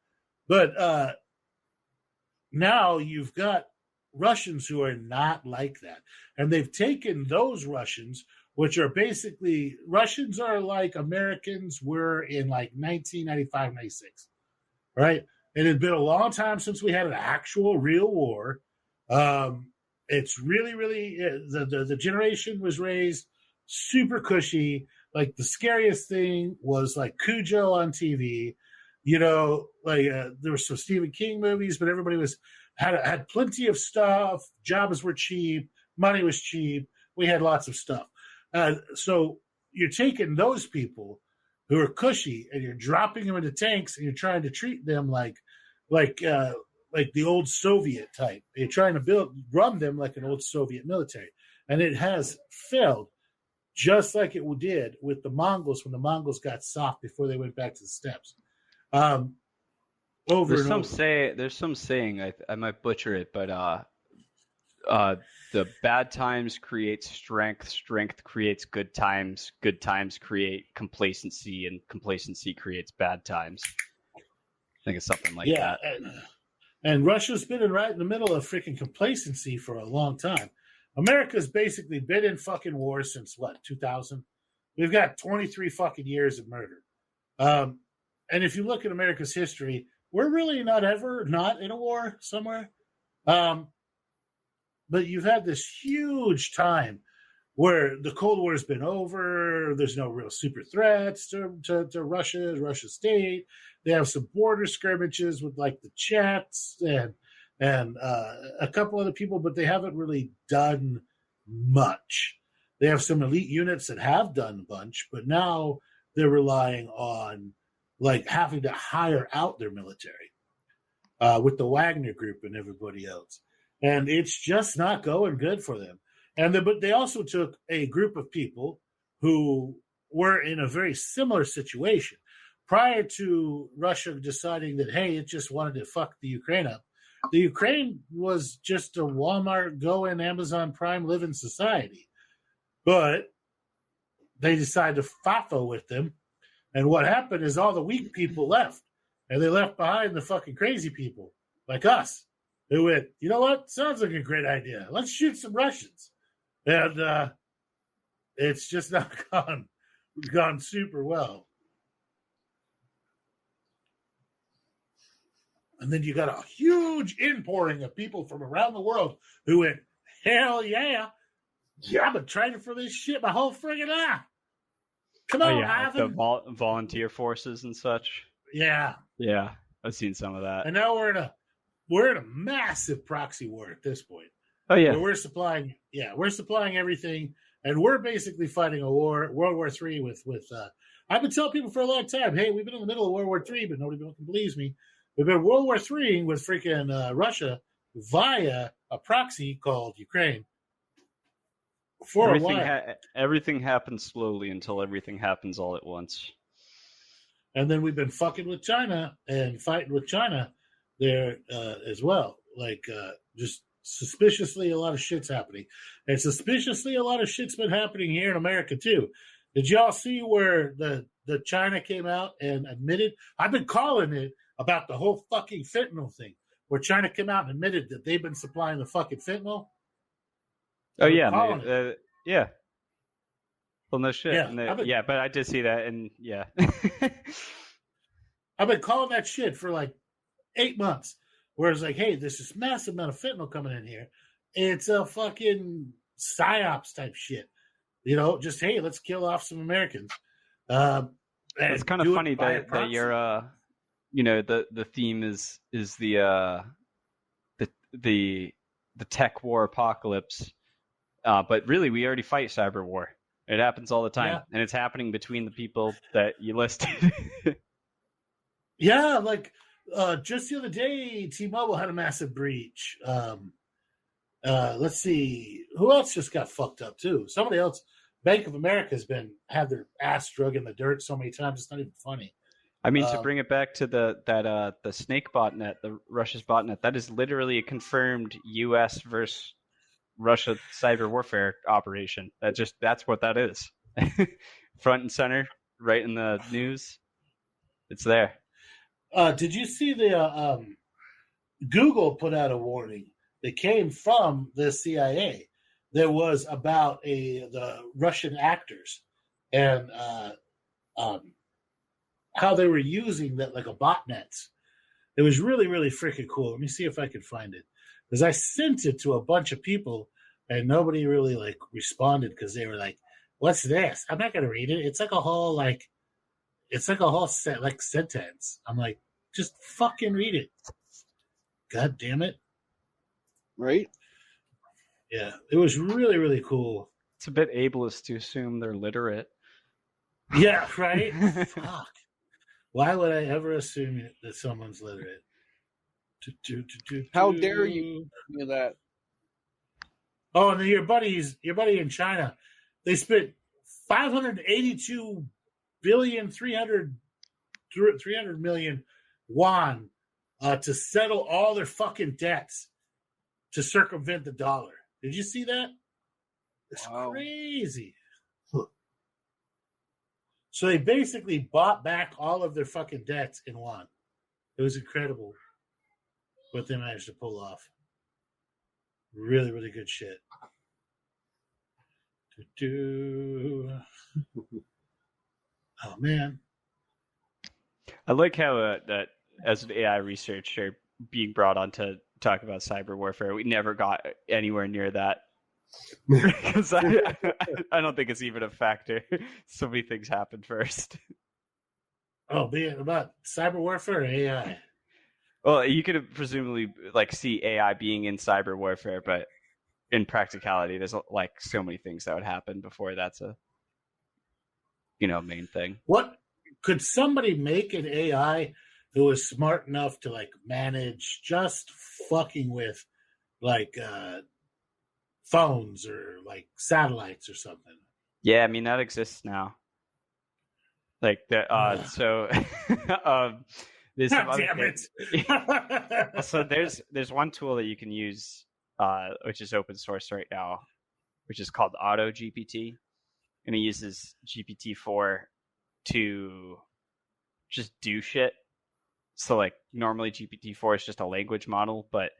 But now you've got Russians who are not like that. And they've taken those Russians, which are basically, Russians are like Americans were in like 1995, 96, right? It had been a long time since we had an actual real war. It's really, really, the generation was raised super cushy. Like the scariest thing was like Cujo on TV, there were some Stephen King movies, but everybody had plenty of stuff. Jobs were cheap. Money was cheap. We had lots of stuff. So you're taking those people who are cushy and you're dropping them into tanks and you're trying to treat them like the old Soviet type. You're trying to run them like an old Soviet military. And it has failed. Just like it did with the Mongols when the Mongols got soft before they went back to the steppes. There's some saying, I might butcher it, but the bad times create strength, strength creates good times create complacency, and complacency creates bad times. I think it's something like that. And Russia's been right in the middle of freaking complacency for a long time. America's basically been in fucking war since 2000? We've got 23 fucking years of murder. And if you look at America's history, we're really not in a war somewhere. But you've had this huge time where the Cold War has been over. There's no real super threats to Russia state. They have some border skirmishes with like the Chets and a couple other people, but they haven't really done much. They have some elite units that have done a bunch, but now they're relying on like having to hire out their military with the Wagner Group and everybody else. And it's just not going good for them. But they also took a group of people who were in a very similar situation prior to Russia deciding that, hey, it just wanted to fuck the Ukraine up. The Ukraine was just a Walmart, go in, Amazon Prime living society. But they decided to FAFO with them. And what happened is all the weak people left. And they left behind the fucking crazy people like us. who went, you know what? Sounds like a great idea. Let's shoot some Russians. And it's just not gone super well. And then you got a huge inpouring of people from around the world who went, hell yeah. I've been training for this shit my whole friggin' life. Come on, Ivan. The volunteer forces and such. Yeah. Yeah, I've seen some of that. And now we're in a massive proxy war at this point. Oh yeah. We're supplying everything, and we're basically fighting a war, World War III with I've been telling people for a long time, hey, we've been in the middle of World War III, but nobody believes me. We've been World War III with freaking Russia via a proxy called Ukraine. Everything happens slowly until everything happens all at once. And then we've been fucking with China and fighting with China there as well. Like, just suspiciously a lot of shit's happening. And suspiciously a lot of shit's been happening here in America, too. Did y'all see where the China came out and admitted? I've been calling it about the whole fucking fentanyl thing, where China came out and admitted that they've been supplying the fucking fentanyl. Oh, yeah. Yeah. Well, no shit. Yeah, but I did see that, and yeah. I've been calling that shit for like 8 months, where it's like, hey, there's this massive amount of fentanyl coming in here. It's a fucking psyops type shit. You know, just, hey, let's kill off some Americans. It's kind of funny that you're, the theme is the tech war apocalypse. But really, we already fight cyber war. It happens all the time, and it's happening between the people that you listed. Yeah, like just the other day, T-Mobile had a massive breach. Let's see, who else just got fucked up too? Somebody else. Bank of America has had their ass drug in the dirt so many times it's not even funny. I mean, to bring it back to the Snake botnet, the Russia's botnet, that is literally a confirmed U.S. versus Russia cyber warfare operation. That's what that is. Front and center, right in the news. It's there. Did you see the Google put out a warning that came from the CIA that was about the Russian actors and how they were using that like a botnets. It was really, really freaking cool. Let me see if I can find it. Because I sent it to a bunch of people and nobody really like responded because they were like, what's this? I'm not going to read it. It's like a whole sentence. I'm like, just fucking read it. God damn it. Right? Yeah, it was really, really cool. It's a bit ableist to assume they're literate. Yeah, right? Fuck. Why would I ever assume that someone's literate? How dare you do that? Oh, and then your buddy in China, they spent 582 billion 300 million yuan to settle all their fucking debts to circumvent the dollar. Did you see that? It's crazy. So they basically bought back all of their fucking debts in yuan. It was incredible what they managed to pull off. Really, really good shit. Oh, man. I like how that as an AI researcher being brought on to talk about cyber warfare, we never got anywhere near that. Because I don't think it's even a factor. So many things happen first. Oh, being about cyber warfare or AI? Well, you could presumably see AI being in cyber warfare, but in practicality, there's so many things that would happen before that's a main thing. What could somebody make an AI who is smart enough to manage just fucking with phones or satellites or something? Yeah, I mean that exists now. So there's some other so there's one tool that you can use, which is open source right now, which is called Auto GPT, and it uses GPT-4 to just do shit. So normally GPT-4 is just a language model, but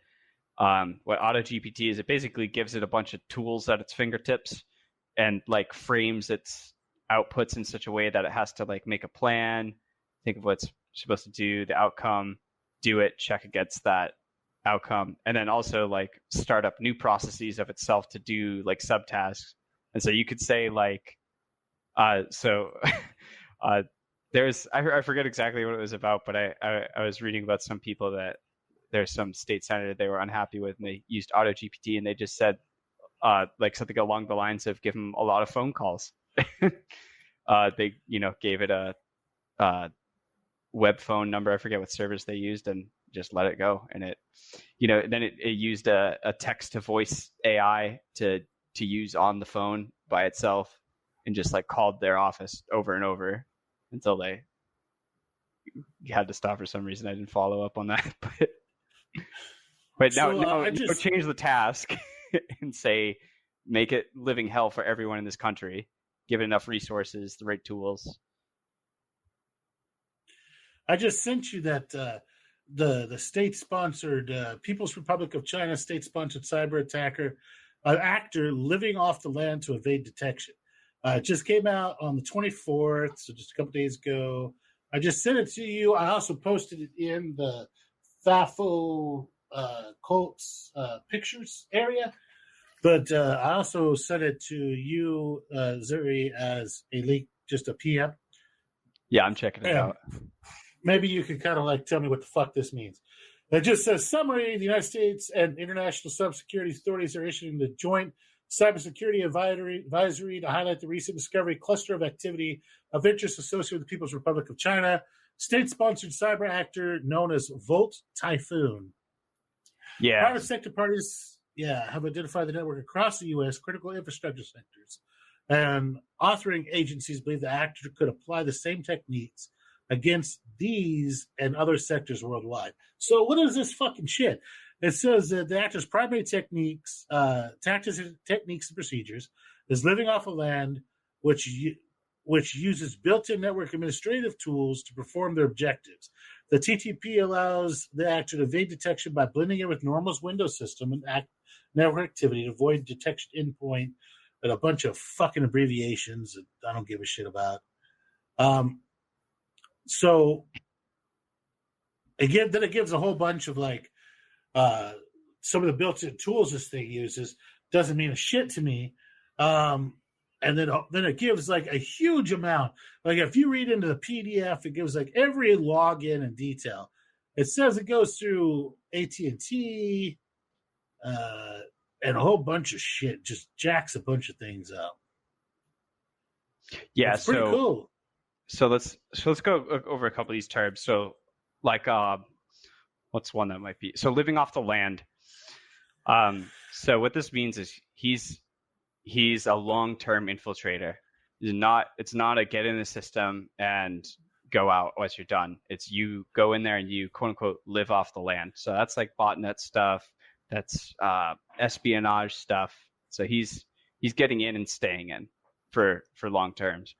what AutoGPT is, it basically gives it a bunch of tools at its fingertips and like frames its outputs in such a way that it has to like make a plan, think of what's supposed to do, the outcome, do it, check against that outcome, and then also like start up new processes of itself to do like subtasks. And so you could say like, there's I forget exactly what it was about, but I was reading about some people that there's some state senator they were unhappy with, and they used AutoGPT, and they just said like something along the lines of give them a lot of phone calls. They gave it a web phone number. I forget what service they used, and just let it go. And it then it used a text to voice AI to use on the phone by itself, and just like called their office over and over until they had to stop for some reason. I didn't follow up on that, but now change the task and say make it living hell for everyone in this country. Give it enough resources, the right tools. I just sent you that the state-sponsored People's Republic of China state-sponsored cyber attacker, actor living off the land to evade detection. It just came out on the 24th, so just a couple days ago. I just sent it to you. I also posted it in the FAFO Colts pictures area. But I also sent it to you, Zuri, as a leak, just a PM. Yeah, I'm checking it out. Maybe you could kind of like tell me what the fuck this means. It just says, summary, the United States and international cybersecurity authorities are issuing the joint cybersecurity advisory to highlight the recent discovery cluster of activity of interest associated with the People's Republic of China, state-sponsored cyber actor known as Volt Typhoon. Yeah. Private sector parties, have identified the network across the U.S. critical infrastructure sectors, and authoring agencies believe the actor could apply the same techniques against these and other sectors worldwide. So what is this fucking shit? It says that the actor's primary techniques, tactics, techniques, and procedures is living off of land, which uses built-in network administrative tools to perform their objectives. The TTP allows the actor to evade detection by blending in with normal's Windows system and network activity to avoid detection endpoint and a bunch of fucking abbreviations that I don't give a shit about. So again, then it gives a whole bunch of like some of the built-in tools this thing uses. Doesn't mean a shit to me. And then it gives like a huge amount. Like if you read into the PDF, it gives like every login in detail. It says it goes through AT&T and a whole bunch of shit. Just jacks a bunch of things up. Yeah, it's pretty cool. So let's go over a couple of these terms. So like what's one that might be? So living off the land. So what this means is he's a long-term infiltrator. It's not a get in the system and go out once you're done. It's you go in there and you quote unquote live off the land. So that's like botnet stuff. That's espionage stuff. So he's getting in and staying in for long terms.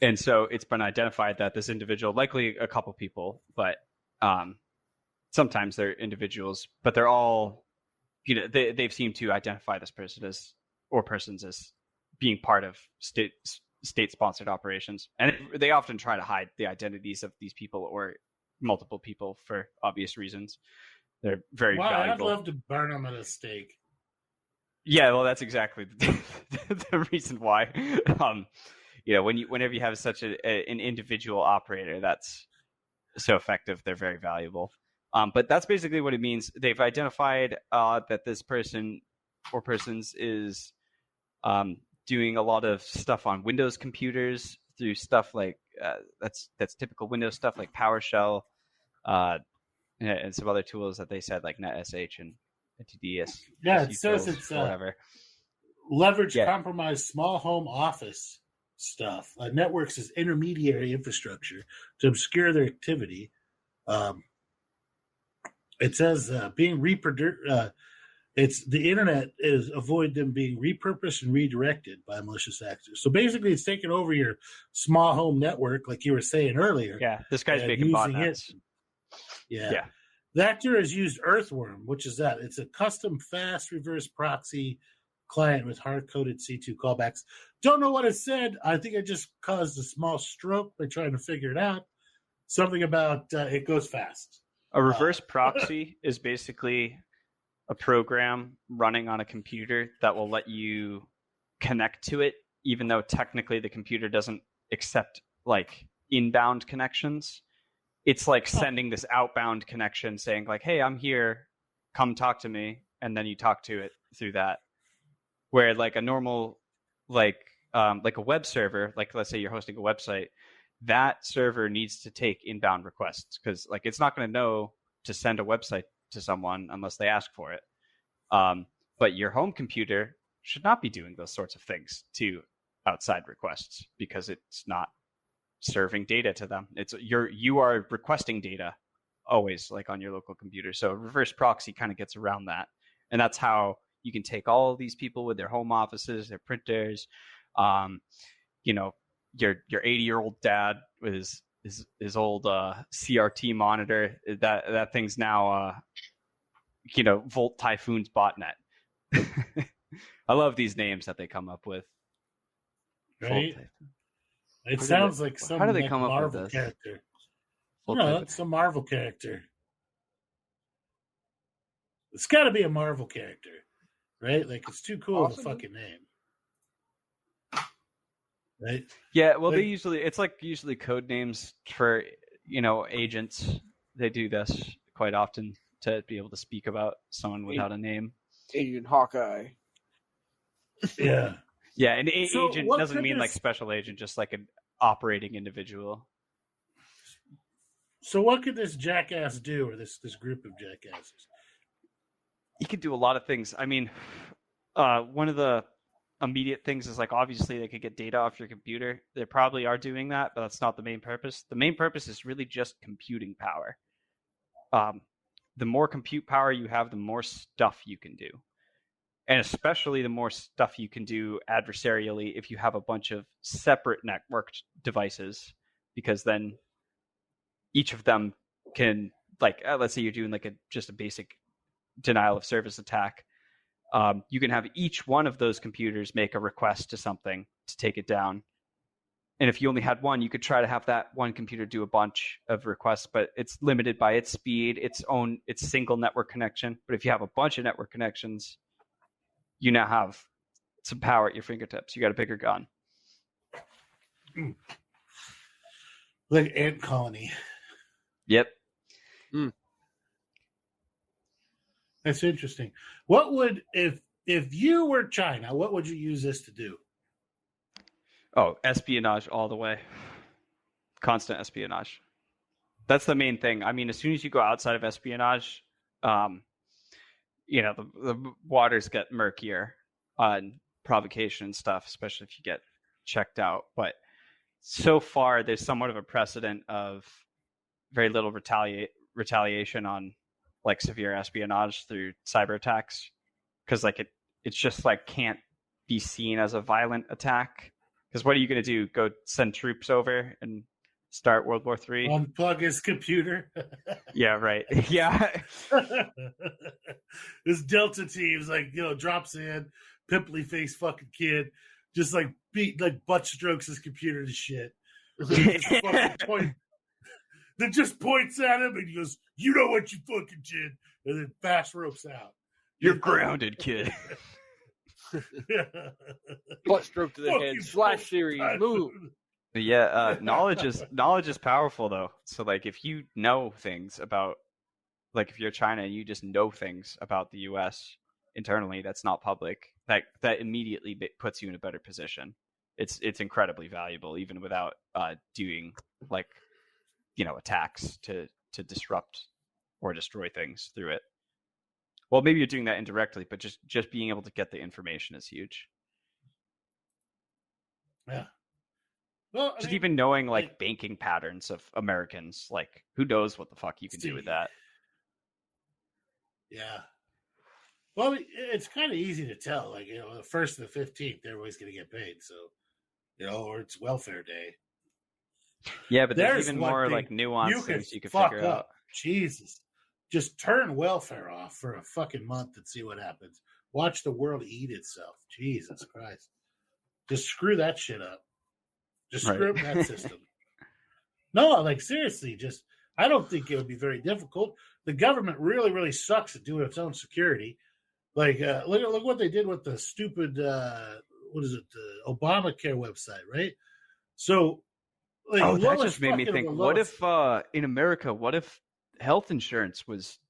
And so it's been identified that this individual, likely a couple people, but sometimes they're individuals, but they're all, they've seemed to identify this person or persons as being part of state-sponsored operations. And they often try to hide the identities of these people or multiple people for obvious reasons. They're very valuable. I'd love to burn them at a stake. Yeah, well, that's exactly the reason why. Whenever you have such an individual operator that's so effective, they're very valuable. But that's basically what it means. They've identified that this person or persons is doing a lot of stuff on Windows computers through stuff like that's typical Windows stuff like PowerShell and some other tools that they said like NetSH and TDS. Yeah, it says it's whatever. Leverage compromised small home office stuff. Networks as intermediary infrastructure to obscure their activity. It says being reproduced. It's the internet is avoid them being repurposed and redirected by malicious actors. So basically, it's taking over your small home network, like you were saying earlier. Yeah, this guy's making botnets. Yeah. The actor has used Earthworm, which is that. It's a custom fast reverse proxy client with hard-coded C2 callbacks. Don't know what it said. I think I just caused a small stroke by trying to figure it out. Something about it goes fast. A reverse proxy is basically a program running on a computer that will let you connect to it, even though technically the computer doesn't accept like inbound connections. It's like sending this outbound connection saying like, hey, I'm here, come talk to me. And then you talk to it through that. Where like a normal, like a web server, like let's say you're hosting a website, that server needs to take inbound requests because like it's not going to know to send a website to someone unless they ask for it. But your home computer should not be doing those sorts of things to outside requests because it's not serving data to them. You are requesting data always like on your local computer. So reverse proxy kind of gets around that, and that's how you can take all of these people with their home offices, their printers, your 80-year-old dad with his old CRT monitor. That thing's now Volt Typhoon's botnet. I love these names that they come up with. Right? It sounds like some how do they come Marvel up with this? Character. No, it's a Marvel character. It's got to be a Marvel character, right? Like it's too cool of a fucking name, right? Yeah, well, it's usually code names for agents. They do this quite often to be able to speak about someone without a name. Agent Hawkeye. Yeah. Yeah, an agent doesn't mean like special agent, just like an operating individual. So what could this jackass do, or this group of jackasses? He could do a lot of things. I mean, one of the immediate things is like obviously they could get data off your computer. They probably are doing that, but that's not the main purpose. The main purpose is really just computing power. The more compute power you have, the more stuff you can do. And especially the more stuff you can do adversarially if you have a bunch of separate networked devices, because then each of them can, like, let's say you're doing like just a basic denial of service attack. You can have each one of those computers make a request to something to take it down. And if you only had one, you could try to have that one computer do a bunch of requests, but it's limited by its speed, its single network connection. But if you have a bunch of network connections, you now have some power at your fingertips. You got a bigger gun. Like ant colony. Yep. That's interesting. What would if you were China, what would you use this to do? Oh, espionage all the way. Constant espionage. That's the main thing. I mean, as soon as you go outside of espionage, the waters get murkier on provocation and stuff, especially if you get checked out. But so far, there's somewhat of a precedent of very little retaliation on like severe espionage through cyber attacks, because like it's just like can't be seen as a violent attack. Because what are you going to do? Go send troops over and start World War III? Unplug his computer. Yeah, right. Yeah. This Delta team's like, drops in, pimply face fucking kid, just like butt strokes his computer to shit. Then just points at him and he goes, "You know what you fucking did," and then fast ropes out. You're grounded, kid. Butt stroke to the head. Slash series. Move. Yeah, knowledge is powerful though. So like if you know things about, like if you're China and you just know things about the US internally that's not public, that immediately puts you in a better position. It's incredibly valuable even without doing like attacks to disrupt or destroy things through it. Well, maybe you're doing that indirectly, but just being able to get the information is huge. Yeah. Well, even knowing like banking patterns of Americans, like who knows what the fuck you can do with that. Yeah. Well, it's kind of easy to tell. Like, the 1st and the 15th, everybody's going to get paid. So, or it's welfare day. Yeah, but there's even more like nuanced things you could figure out. Jesus. just turn welfare off for a fucking month and see what happens. Watch the world eat itself. Jesus Christ. Just screw that shit up. Just screw up that system. No, like seriously, I don't think it would be very difficult. The government really, really sucks at doing its own security. Like, look what they did with the stupid, the Obamacare website, right? So, like, that just made me think. What if in America, what if health insurance was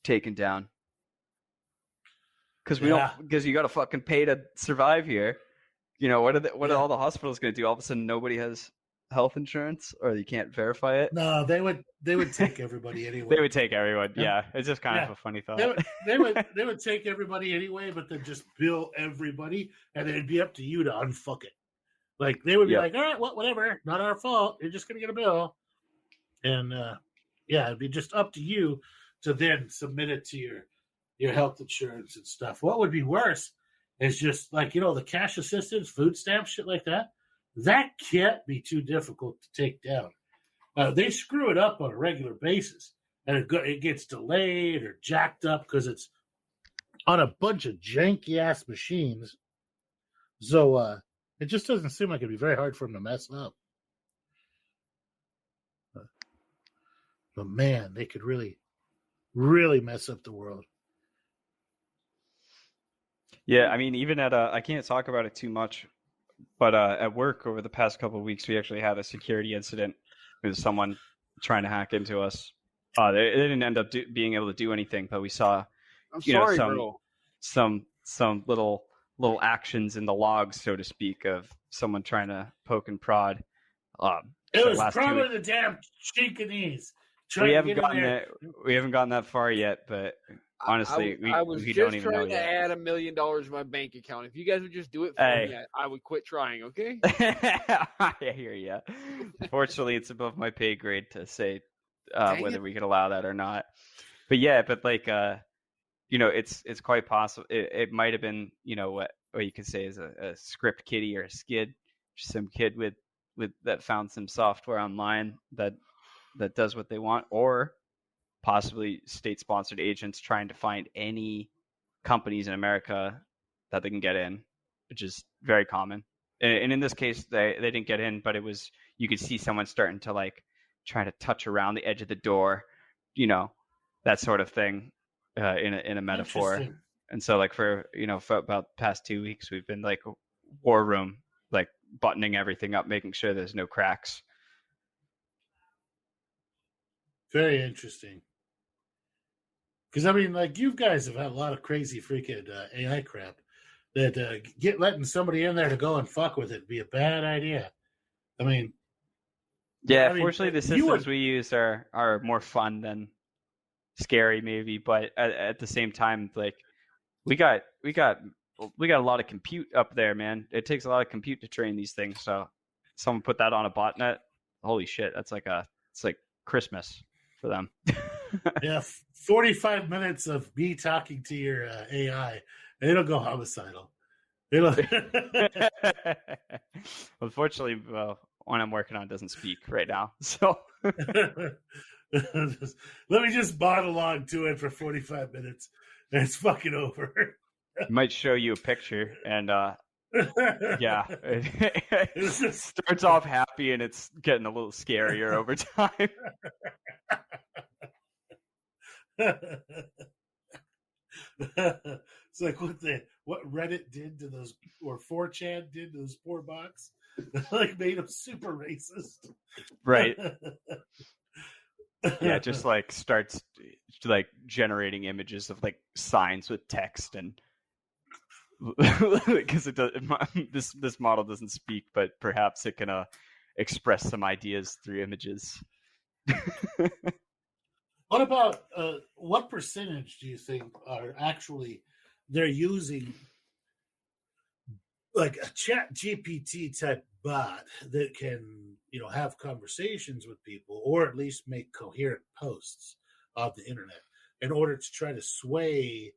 taken down? Because because you got to fucking pay to survive here. What are all the hospitals going to do? All of a sudden, nobody has health insurance, or you can't verify it. No, they would take everybody anyway. They would take everyone. Yeah, it's just kind of a funny thought. They would take everybody anyway, but then just bill everybody, and it'd be up to you to unfuck it. Like they would be like, all right, well, whatever, not our fault. You're just gonna get a bill, and it'd be just up to you to then submit it to your health insurance and stuff. What would be worse is just like the cash assistance, food stamps, shit like that. That can't be too difficult to take down. They screw it up on a regular basis, and it gets delayed or jacked up because it's on a bunch of janky-ass machines. So it just doesn't seem like it'd be very hard for them to mess up. But man, they could really, really mess up the world. Yeah, I mean, even at I can't talk about it too much. But at work over the past couple of weeks, we actually had a security incident with someone trying to hack into us. They didn't end up being able to do anything, but we saw, some little actions in the logs, so to speak, of someone trying to poke and prod. It was probably the damn Chinese. We haven't gotten that far yet, but. Honestly, I was we just don't even trying know to yet. add $1 million to my bank account. If you guys would just do it for me, I would quit trying. Okay? I hear you. Fortunately, it's above my pay grade to say whether we could allow that or not. But it's quite possible. It might have been, what you could say is a script kiddie or a skid, just some kid with that found some software online that does what they want, or possibly state-sponsored agents trying to find any companies in America that they can get in, which is very common. And in this case, they didn't get in, but you could see someone starting to like try to touch around the edge of the door, that sort of thing, in a metaphor. And so like for about the past 2 weeks, we've been like war room, like buttoning everything up, making sure there's no cracks. Very interesting. Because, I mean, like, you guys have had a lot of crazy freaking AI crap that letting somebody in there to go and fuck with it would be a bad idea. I mean... Yeah, fortunately, the systems we use are more fun than scary, maybe. But at the same time, like, we got a lot of compute up there, man. It takes a lot of compute to train these things. So someone put that on a botnet. Holy shit, it's like Christmas for them. Yeah, 45 minutes of me talking to your AI, and it'll go homicidal. Unfortunately, one I'm working on doesn't speak right now. So let me just bot along to it for 45 minutes, and it's fucking over. Might show you a picture, and yeah, it starts off happy, and it's getting a little scarier over time. It's like what Reddit did to those, or 4chan did to those poor bots, like made them super racist. Right. Yeah, it just like starts like generating images of like signs with text, and because this model doesn't speak, but perhaps it can express some ideas through images. What about what percentage do you think are actually they're using like a chat GPT type bot that can, have conversations with people, or at least make coherent posts on the internet in order to try to sway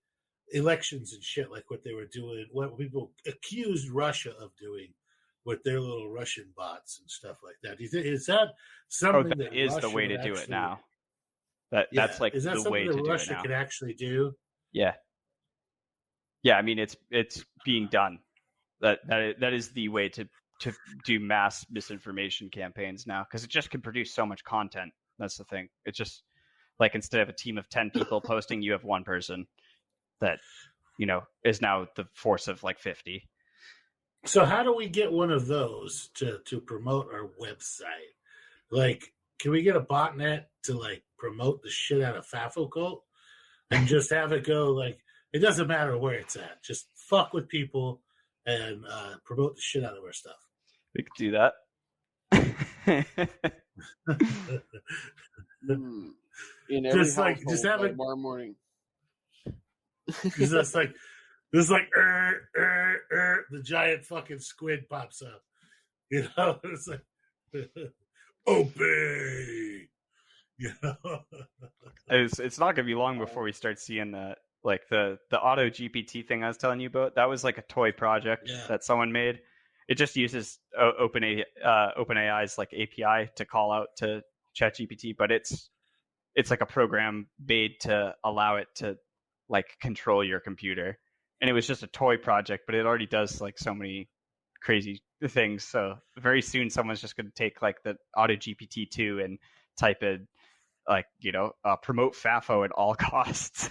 elections and shit, like what they were doing, what people accused Russia of doing with their little Russian bots and stuff like that? Do you think, is that something that is Russia the way to do it now? That's like is that the way to do it Russia now. could actually do? Yeah. I mean, it's being done. That is the way to do mass misinformation campaigns now, because it just can produce so much content. That's the thing. It's just like, instead of a team of 10 people posting, you have one person that, is now the force of like 50. So how do we get one of those to promote our website? Like, can we get a botnet to like promote the shit out of FAFO cult and just have it go like, it doesn't matter where it's at, just fuck with people and promote the shit out of our stuff. We could do that. In every just like just have it tomorrow morning. Just like the giant fucking squid pops up. It's like obey. It's not gonna be long before we start seeing that. Like the auto GPT thing I was telling you about, that was like a toy project that someone made. It just uses OpenAI's like API to call out to ChatGPT, but it's like a program made to allow it to like control your computer. And it was just a toy project, but it already does like so many crazy things. So very soon someone's just going to take like the auto GPT 2 and type in like, promote FAFO at all costs.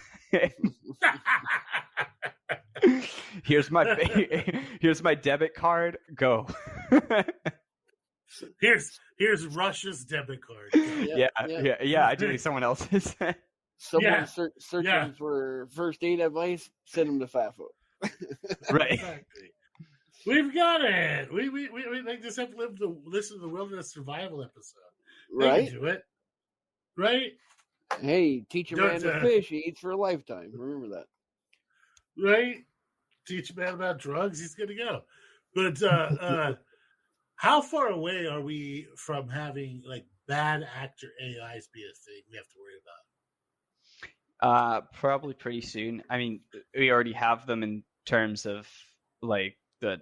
Here's my debit card. Go. Here's Russia's debit card. Yeah. I do someone else's. Someone searching for first aid advice, send them to FAFO. Right. Exactly. We've got it. We just have to listen to the wilderness survival episode. Right. They can do it. Right. Hey, teach a man to fish, he eats for a lifetime. Remember that. Right. Teach a man about drugs, he's good to go. But how far away are we from having like bad actor AIs be a thing we have to worry about? Probably pretty soon. I mean, we already have them in terms of like the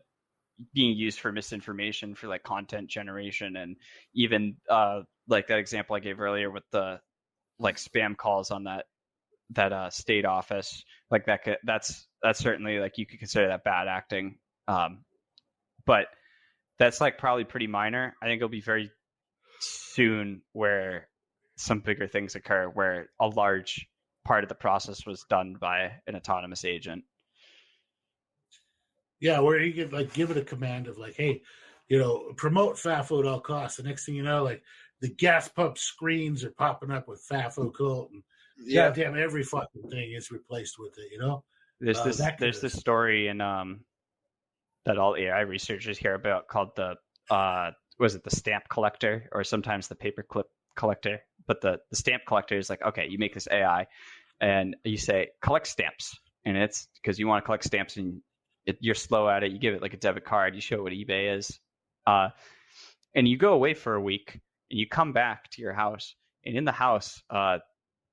being used for misinformation, for like content generation, and even like that example I gave earlier with the like spam calls on that state office. Like that's certainly like you could consider that bad acting. But that's like probably pretty minor. I think it'll be very soon where some bigger things occur, where a large part of the process was done by an autonomous agent. Yeah, where he could like give it a command of like, hey, promote FAFO at all costs. The next thing you know, like the gas pump screens are popping up with FAFO cult, and goddamn every fucking thing is replaced with it. There's this story in that all AI researchers hear about called the was it the stamp collector, or sometimes the paperclip collector? But the stamp collector is like, okay, you make this AI and you say collect stamps, and it's because you want to collect stamps and you're slow at it. You give it like a debit card, you show what eBay is, and you go away for a week and you come back to your house, and in the house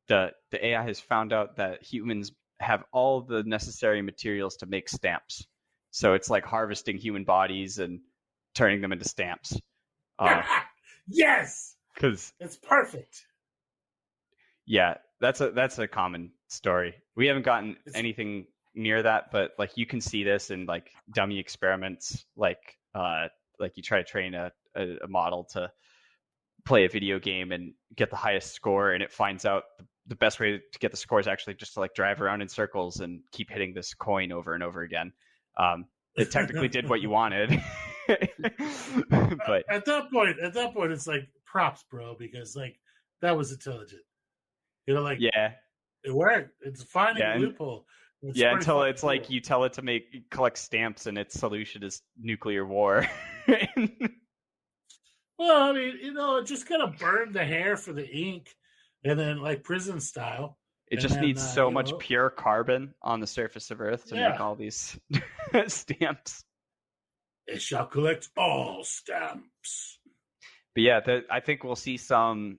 the AI has found out that humans have all the necessary materials to make stamps. So it's like harvesting human bodies and turning them into stamps. Yes, because it's perfect. Yeah, that's a common story. We haven't gotten anything near that, but like you can see this in like dummy experiments, like you try to train a model to play a video game and get the highest score, and it finds out the best way to get the score is actually just to like drive around in circles and keep hitting this coin over and over again. It technically did what you wanted. But at that point it's like props, bro, because like that was intelligent. Like it worked. It's finding a loophole. Until it's cool. Like you tell it to collect stamps and its solution is nuclear war. Well, I mean, it just kind of burned the hair for the ink, and then like prison style. It just needs so much pure carbon on the surface of Earth to make all these stamps. It shall collect all stamps. But yeah, I think we'll see some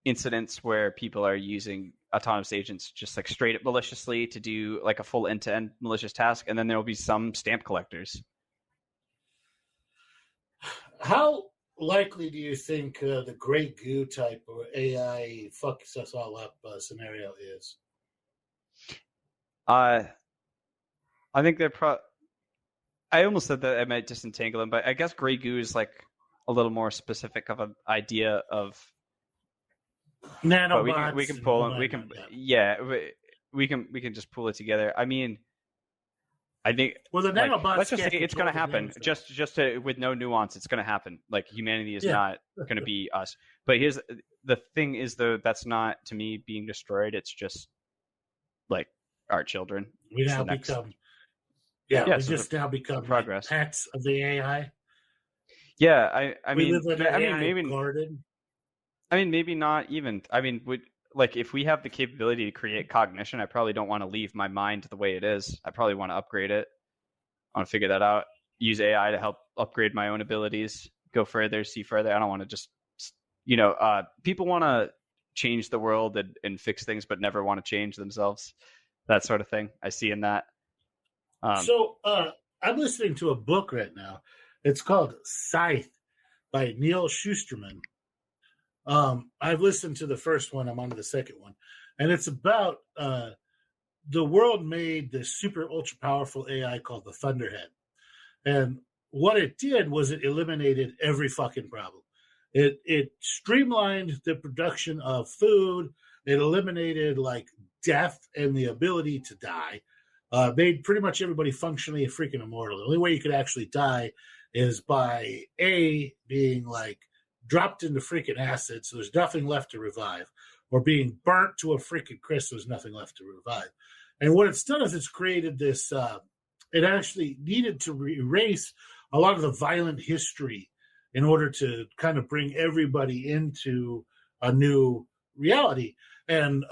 incidents where people are using autonomous agents just like straight up maliciously to do like a full end-to-end malicious task, and then there will be some stamp collectors. How likely do you think the great goo type or AI fucks us all up scenario is? I think they're I almost said that I might disentangle them, but I guess gray goo is like a little more specific of an idea of nanobots. We can pull them. We can we can just pull it together. I mean, I think the nanobots. Let's just say it's going to happen. Just with no nuance, it's going to happen. Like humanity is not going to be us. But here's the thing: is though that's not to me being destroyed. It's just like our children. We now become. We just now become progress pets of the AI. Yeah, I mean, maybe garden. I mean, maybe not even. I mean, if we have the capability to create cognition, I probably don't want to leave my mind the way it is. I probably want to upgrade it. I want to figure that out. Use AI to help upgrade my own abilities. Go further, see further. I don't want to just, people want to change the world and fix things, but never want to change themselves. That sort of thing. I see in that. So I'm listening to a book right now. It's called Scythe by Neil Shusterman. I've listened to the first one. I'm on to the second one. And it's about the world made this super ultra powerful AI called the Thunderhead. And what it did was it eliminated every fucking problem. It streamlined the production of food. It eliminated like death and the ability to die. Made pretty much everybody functionally freaking immortal. The only way you could actually die is by being like dropped into freaking acid, so there's nothing left to revive, or being burnt to a freaking crisp, so there's nothing left to revive. And what it's done is it's created this. It actually needed to erase a lot of the violent history in order to kind of bring everybody into a new reality. And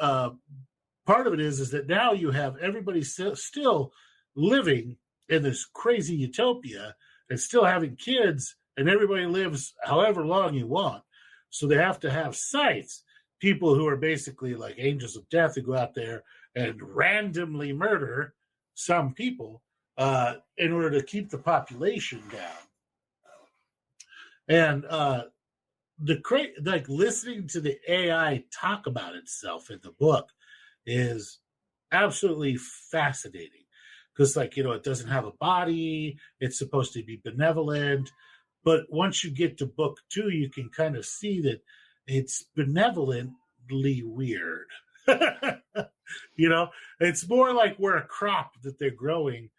part of it is that now you have everybody still living in this crazy utopia and still having kids, and everybody lives however long you want. So they have to have scythes, people who are basically like angels of death who go out there and randomly murder some people in order to keep the population down. And listening to the AI talk about itself in the book is absolutely fascinating because, it doesn't have a body. It's supposed to be benevolent. But once you get to book 2, you can kind of see that it's benevolently weird. It's more like we're a crop that they're growing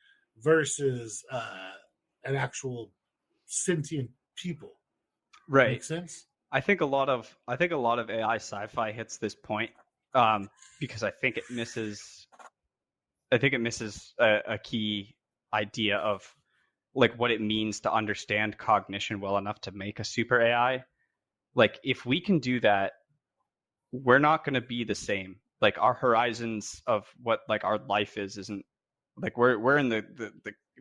versus an actual sentient people. Right. Make sense? I think a lot of AI sci-fi hits this point because I think it misses a key idea of like what it means to understand cognition well enough to make a super AI. Like if we can do that, we're not going to be the same. Like our horizons of what like our life isn't like we're in the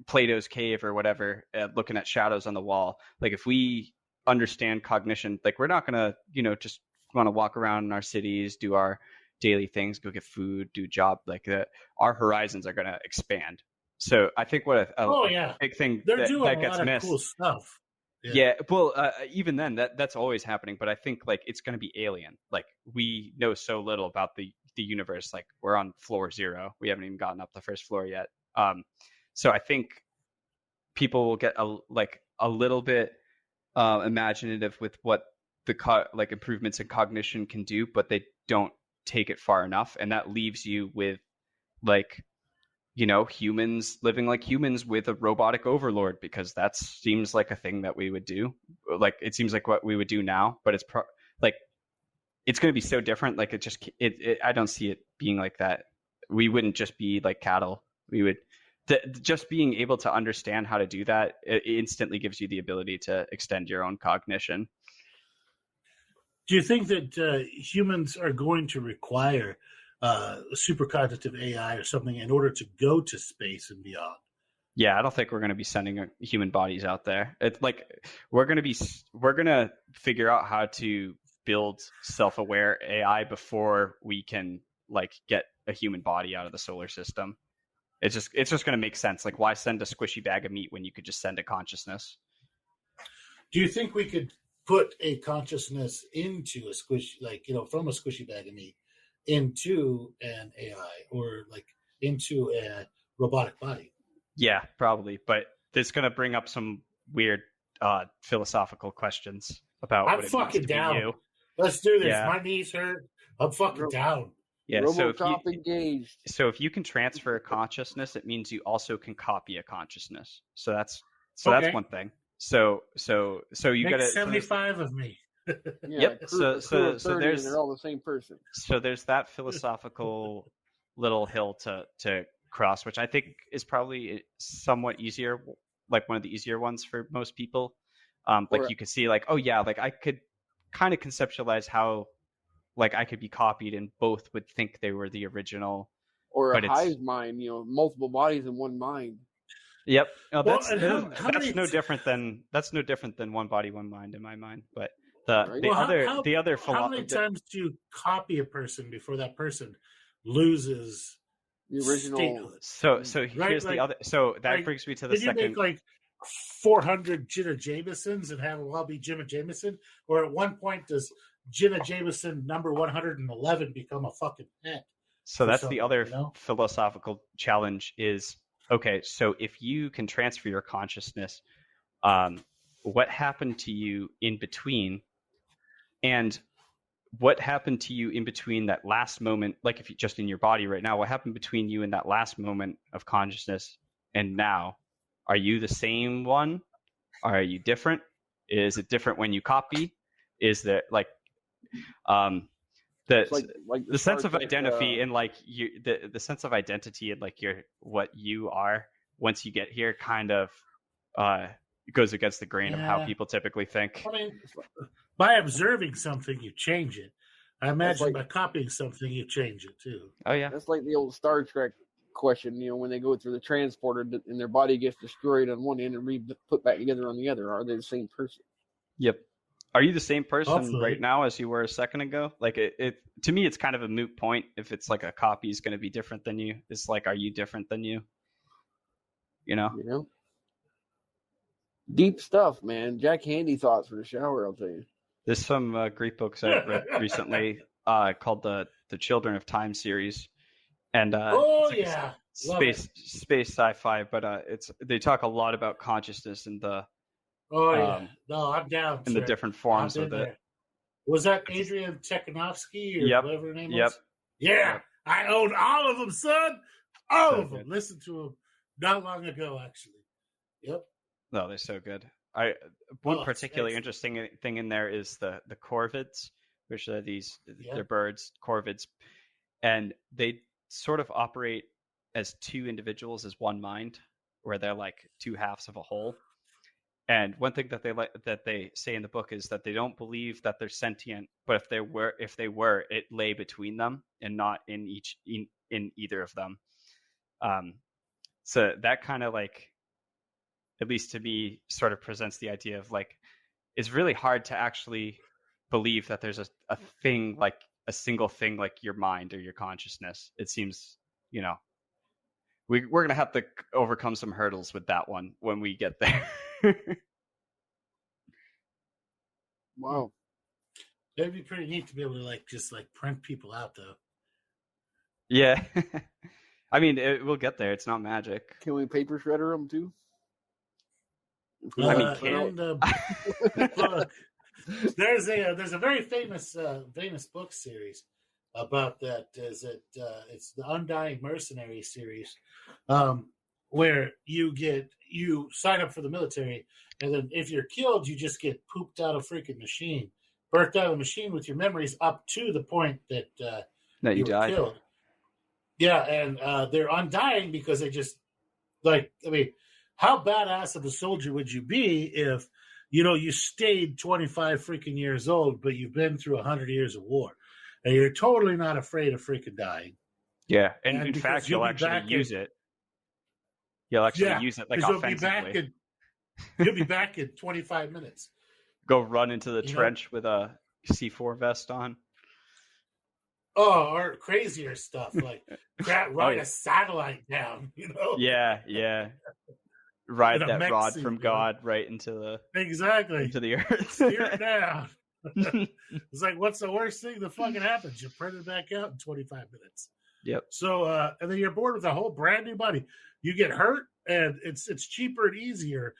Plato's cave or whatever, looking at shadows on the wall. Like if we understand cognition, like we're not going to, just want to walk around in our cities, do our daily things, go get food, do a job. Like our horizons are going to expand. So I think what a big thing they're doing that a gets lot missed. Of cool stuff. Yeah. Well, even then, that's always happening. But I think like it's going to be alien. Like we know so little about the universe. Like we're on floor 0. We haven't even gotten up the first floor yet. So I think people will get a little bit imaginative with what the improvements in cognition can do, but they don't take it far enough, and that leaves you with humans living like humans with a robotic overlord, because that seems like a thing that we would do. Like it seems like what we would do now, but it's it's going to be so different. Like I don't see it being like that. We wouldn't just be like cattle. We would just being able to understand how to do that, it instantly gives you the ability to extend your own cognition. Do you think that humans are going to require supercognitive AI or something in order to go to space and beyond? Yeah, I don't think we're going to be sending human bodies out there. It's like we're going to figure out how to build self-aware AI before we can get a human body out of the solar system. It's just going to make sense. Like, why send a squishy bag of meat when you could just send a consciousness? Do you think we could put a consciousness into a squish, like, from a squishy bag of meat into an AI or like into a robotic body. Yeah, probably. But it's going to bring up some weird philosophical questions about I'm what it fucking means to down. be you. Let's do this. Yeah. My knees hurt. I'm fucking down. Yeah, RoboCop engaged. So if you can transfer a consciousness, it means you also can copy a consciousness. So that's one thing. So you got to 75 of me. Yep. So there's they're all the same person. So there's that philosophical little hill to cross, which I think is probably somewhat easier, like one of the easier ones for most people. Like you could see, like, oh yeah, like I could kind of conceptualize how, like, I could be copied and both would think they were the original. Or a hive mind, multiple bodies in one mind. Yep. No, that's no different than one body, one mind in my mind. But the other how many times do you copy a person before that person loses the original statehood? So here's the other. So that brings me to the second. Did you make like 400 Jenna Jamesons and have them all be Jenna Jameson? Or at one point does Jenna Jameson number 111 become a fucking pet? So that's the other philosophical challenge is, okay, so if you can transfer your consciousness, what happened to you in between? And what happened to you in between that last moment, like if you just in your body right now, what happened between you and that last moment of consciousness and now? Are you the same one? Are you different? Is it different when you copy? Is there like the sense of identity and like the sense of identity and like what you are once you get here kind of goes against the grain of how people typically think. I mean, by observing something, you change it. I imagine by copying something, you change it too. Oh yeah, that's like the old Star Trek question. When they go through the transporter and their body gets destroyed on one end and put back together on the other, are they the same person? Yep. Are you the same person right now as you were a second ago? Like it to me, it's kind of a moot point if it's like a copy is going to be different than you. It's like, are you different than you? Deep stuff, man. Jack Handy thoughts for the shower, I'll tell you. There's some great books I read recently called the Children of Time series, and space sci-fi, but they talk a lot about consciousness and the no, I'm down. And the different forms of it. Was that Adrian Tchaikovsky or whatever her name was? Yeah, yep. I own all of them, son. All of them. Listened to them not long ago, actually. Yep. No, they're so good. One particularly interesting thing in there is the corvids, which are they're birds, corvids, and they sort of operate as two individuals as one mind, where they're like two halves of a whole. And one thing that they say in the book is that they don't believe that they're sentient, but if they were, it lay between them and not in either of them. So that kind of like, at least to me, sort of presents the idea of like, it's really hard to actually believe that there's a thing, like a single thing like your mind or your consciousness. It seems, we're going to have to overcome some hurdles with that one when we get there. Wow. That'd be pretty neat to be able to just print people out though. Yeah. I mean, we'll get there. It's not magic. Can we paper shredder them too? Look, there's a very famous book series about that. It's the Undying Mercenary series, where you sign up for the military, and then if you're killed, you just get pooped out of freaking machine, birthed out of the machine with your memories up to the point that you died. Killed. Yeah, and they're undying because they just how badass of a soldier would you be if you stayed 25 freaking years old, but you've been through 100 years of war, and you're totally not afraid of freaking dying. Yeah, and in fact, you'll actually use it. You'll actually use it like offensively. You'll be back in 25 minutes. Go run into the trench with a C4 vest on. Oh, or crazier stuff like ride a satellite down. Yeah. ride that rod from God right into the earth. Steer it down. It's like, what's the worst thing that fucking happens? You print it back out in 25 minutes. Yep. So, and then you're bored with a whole brand new body. You get hurt, and it's cheaper and easier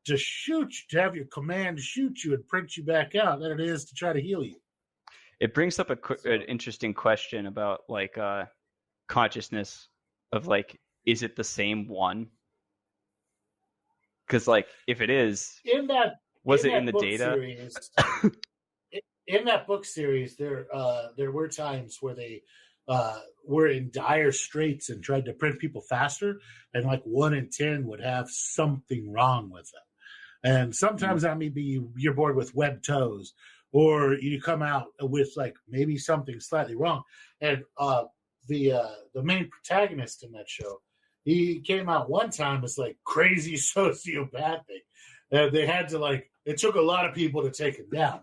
to have your command shoot you and print you back out than it is to try to heal you. It brings up an interesting question about like consciousness of like, is it the same one? Because like, if it is, was it in the data? Series, in that book series, there were times where they were in dire straits and tried to print people faster, and like 1 in 10 would have something wrong with them. And sometimes that may be you're born with webbed toes, or you come out with like maybe something slightly wrong. And the main protagonist in that show, he came out one time as like crazy sociopathic, and they had to like, it took a lot of people to take him down,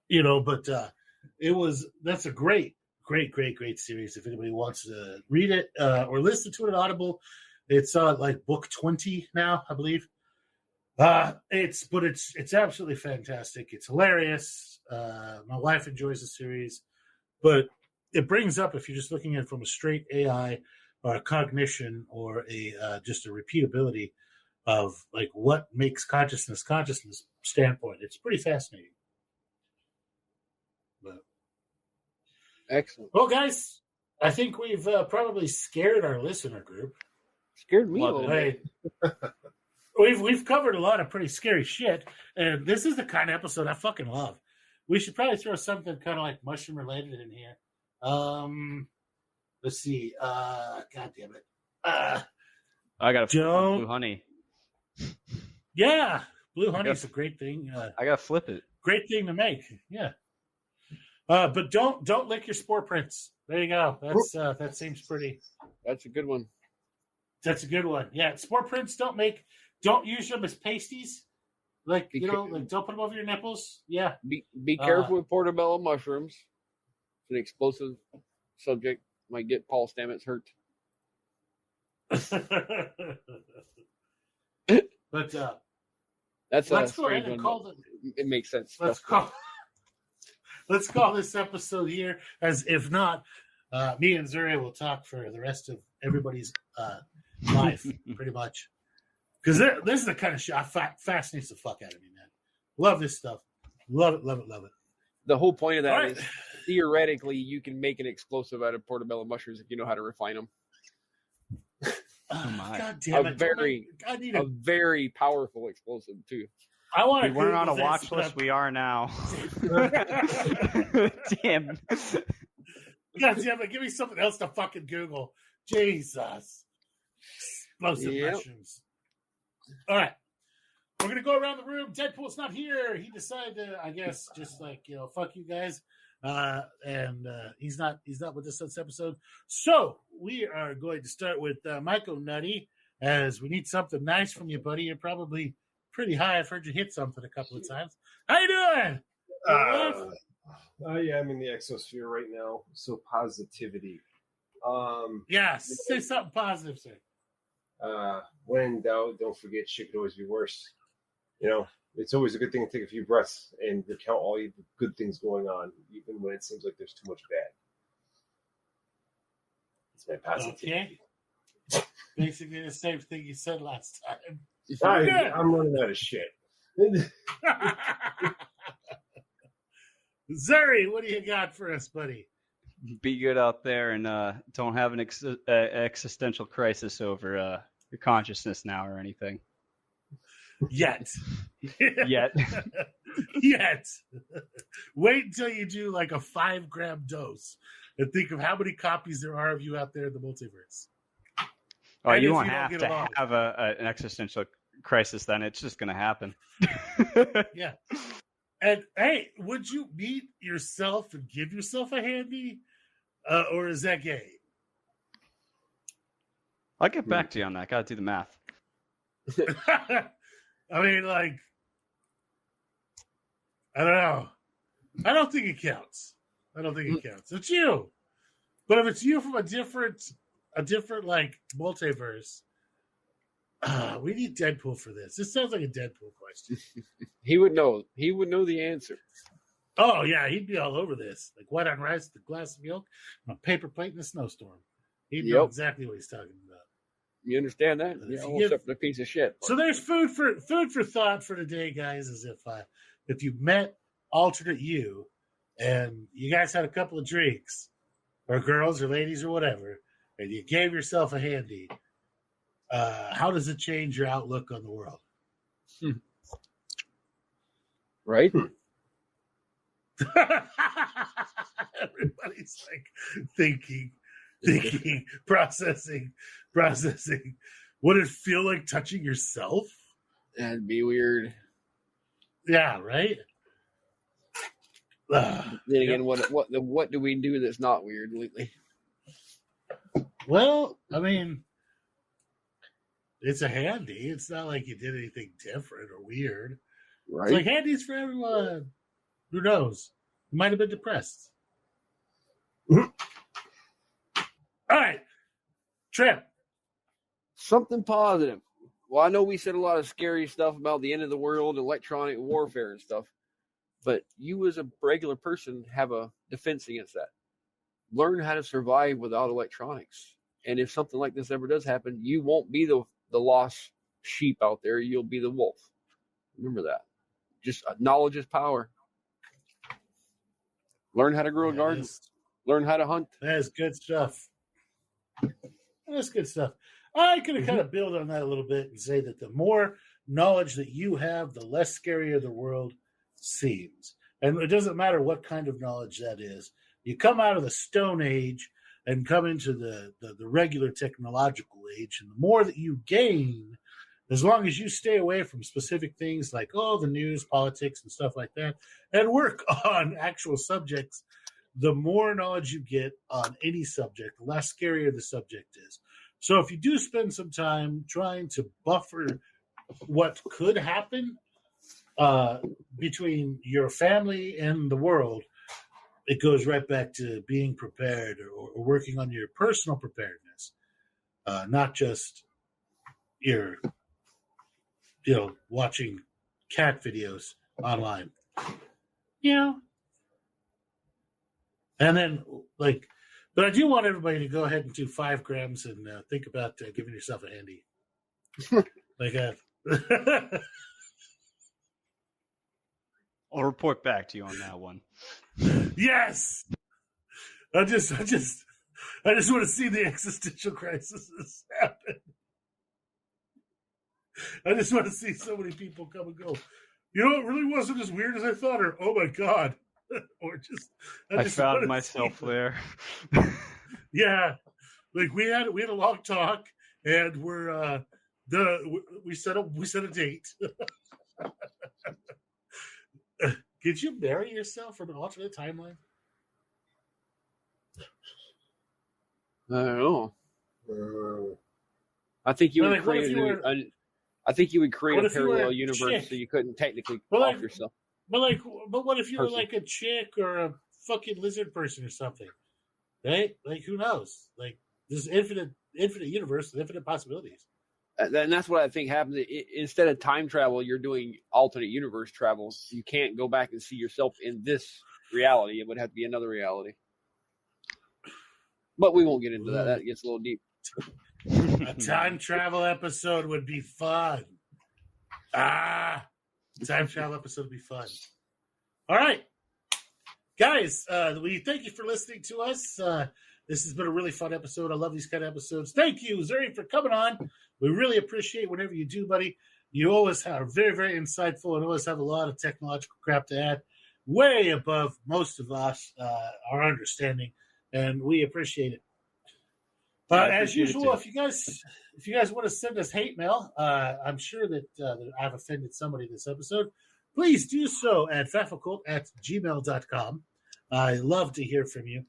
you know. But that's a great series. If anybody wants to read it or listen to it on Audible, it's like book 20 now, I believe. It's absolutely fantastic. It's hilarious. My wife enjoys the series, but it brings up, if you're just looking at it from a straight AI or a cognition or just a repeatability of like what makes consciousness standpoint, it's pretty fascinating. But, excellent. Well, guys, I think we've probably scared our listener group. Scared me a little bit. We've covered a lot of pretty scary shit, and this is the kind of episode I fucking love. We should probably throw something kind of like mushroom related in here. Let's see. God damn it. I got blue honey. Yeah, blue honey is a great thing. I gotta flip it. Great thing to make. Yeah. But don't lick your spore prints. There you go. That seems pretty. That's a good one. That's a good one. Yeah, spore prints don't use them as pasties. Like, like don't put them over your nipples. Yeah. Be careful with portobello mushrooms. It's an explosive subject. Might get Paul Stamets hurt. But let's go ahead and call it. It makes sense. Let's call this episode here, as if not, me and Zuri will talk for the rest of everybody's life, pretty much. Because this is the kind of shit fascinates the fuck out of me, man. Love this stuff. Love it, love it, love it. The whole point of that is theoretically you can make an explosive out of portobello mushrooms if you know how to refine them. Oh my! God damn it! A very powerful explosive too. I want. We weren't on a watch list. We are now. Damn. God damn it! Give me something else to fucking Google. Jesus. Explosive mushrooms. All right. We're going to go around the room. Deadpool's not here. He decided to, I guess, just like, fuck you guys. And he's not with us this episode. So we are going to start with Michael Nutty, as we need something nice from you, buddy. You're probably pretty high. I've heard you hit something a couple of times. How you doing? Yeah, I'm in the exosphere right now. So positivity. Say something positive, sir. When in doubt, don't forget shit could always be worse. It's always a good thing to take a few breaths and recount all the good things going on, even when it seems like there's too much bad. It's my positivity. Okay. Basically the same thing you said last time. I'm running out of shit. Zuri, what do you got for us, buddy? Be good out there and don't have an existential crisis over your consciousness now or anything. Yet. Yet. Wait until you do like a 5-gram dose and think of how many copies there are of you out there in the multiverse. Oh, you won't have to have an existential crisis then. It's just going to happen. Yeah. And hey, would you meet yourself and give yourself a handy? Or is that gay? I'll get back to you on that. Got to do the math. I mean, like, I don't know. I don't think it counts. It's you. But if it's you from a different like multiverse, We need Deadpool for this. This sounds like a Deadpool question. He would know. He would know the answer. Oh, yeah, he'd be all over this. Like white on rice with a glass of milk on a paper plate in a snowstorm. He'd know exactly what he's talking about. You understand that? Yeah, except for a piece of shit. So there's food for thought for today, guys, is if you met alternate you and you guys had a couple of drinks, or girls or ladies or whatever, and you gave yourself a handy, how does it change your outlook on the world? Right? Everybody's like thinking, processing. Would it feel like touching yourself? That'd be weird. Yeah, right? Then again, what do we do that's not weird lately? Well, I mean, it's a handy. It's not like you did anything different or weird. Right. It's like handies for everyone. Who knows? You might have been depressed. All right. Trip. Something positive. Well, I know we said a lot of scary stuff about the end of the world, electronic warfare and stuff, but you as a regular person have a defense against that. Learn how to survive without electronics. And if something like this ever does happen, you won't be the lost sheep out there. You'll be the wolf. Remember that. Just knowledge is power. Learn how to grow a garden. Learn how to hunt. That's good stuff. That's good stuff. I could kind of build on that a little bit and say that the more knowledge that you have, the less scary the world seems. And it doesn't matter what kind of knowledge that is. You come out of the Stone Age and come into the regular technological age, and the more that you gain, as long as you stay away from specific things like, the news, politics, and stuff like that, and work on actual subjects, the more knowledge you get on any subject, the less scarier the subject is. So if you do spend some time trying to buffer what could happen between your family and the world, it goes right back to being prepared or working on your personal preparedness, not just your, watching cat videos online. And then, but I do want everybody to go ahead and do 5 grams and think about giving yourself a handy. I'll report back to you on that one. Yes! I just want to see the existential crises happen. I just want to see so many people come and go, it really wasn't as weird as I thought, or, oh my God. Or I found myself there. Yeah. We had a long talk, and we set a date. Did you marry yourself from an alternate timeline? I don't know. I think you would create a parallel universe so you couldn't technically off yourself. But what if you were like a chick or a fucking lizard person or something? Right? Who knows? There's infinite universe with infinite possibilities. And that's what I think happens. Instead of time travel, you're doing alternate universe travel. You can't go back and see yourself in this reality. It would have to be another reality. But we won't get into that. That gets a little deep. A time travel episode would be fun. Time travel episode would be fun. All right. Guys, we thank you for listening to us. This has been a really fun episode. I love these kind of episodes. Thank you, Zuri, for coming on. We really appreciate whatever you do, buddy. You always are very, very insightful and always have a lot of technological crap to add. Way above most of us, our understanding, and we appreciate it. As usual, if you guys want to send us hate mail, I'm sure that I've offended somebody this episode. Please do so at fafocult@gmail.com. I love to hear from you.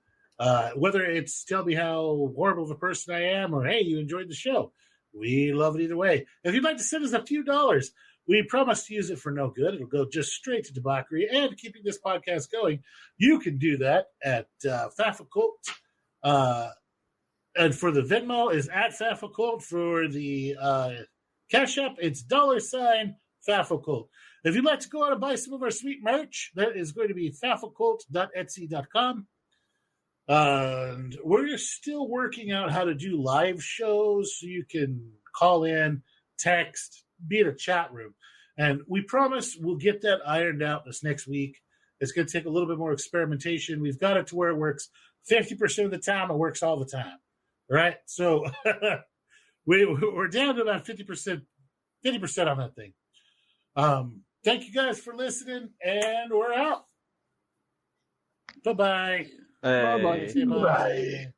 Whether it's tell me how horrible of a person I am or, hey, you enjoyed the show. We love it either way. If you'd like to send us a few dollars, we promise to use it for no good. It'll go just straight to debauchery and keeping this podcast going. You can do that at FAFO'ing. And for the Venmo is at FAFO'ing. For the Cash App, it's $FAFOCult. If you'd like to go out and buy some of our sweet merch, that is going to be FAFOCult.etsy.com. And we're still working out how to do live shows so you can call in, text, be in a chat room. And we promise we'll get that ironed out this next week. It's going to take a little bit more experimentation. We've got it to where it works 50% of the time. It works all the time. Right? So we're down to about 50% on that thing. Thank you guys for listening, and we're out. Bye-bye. Hey. Bye-bye.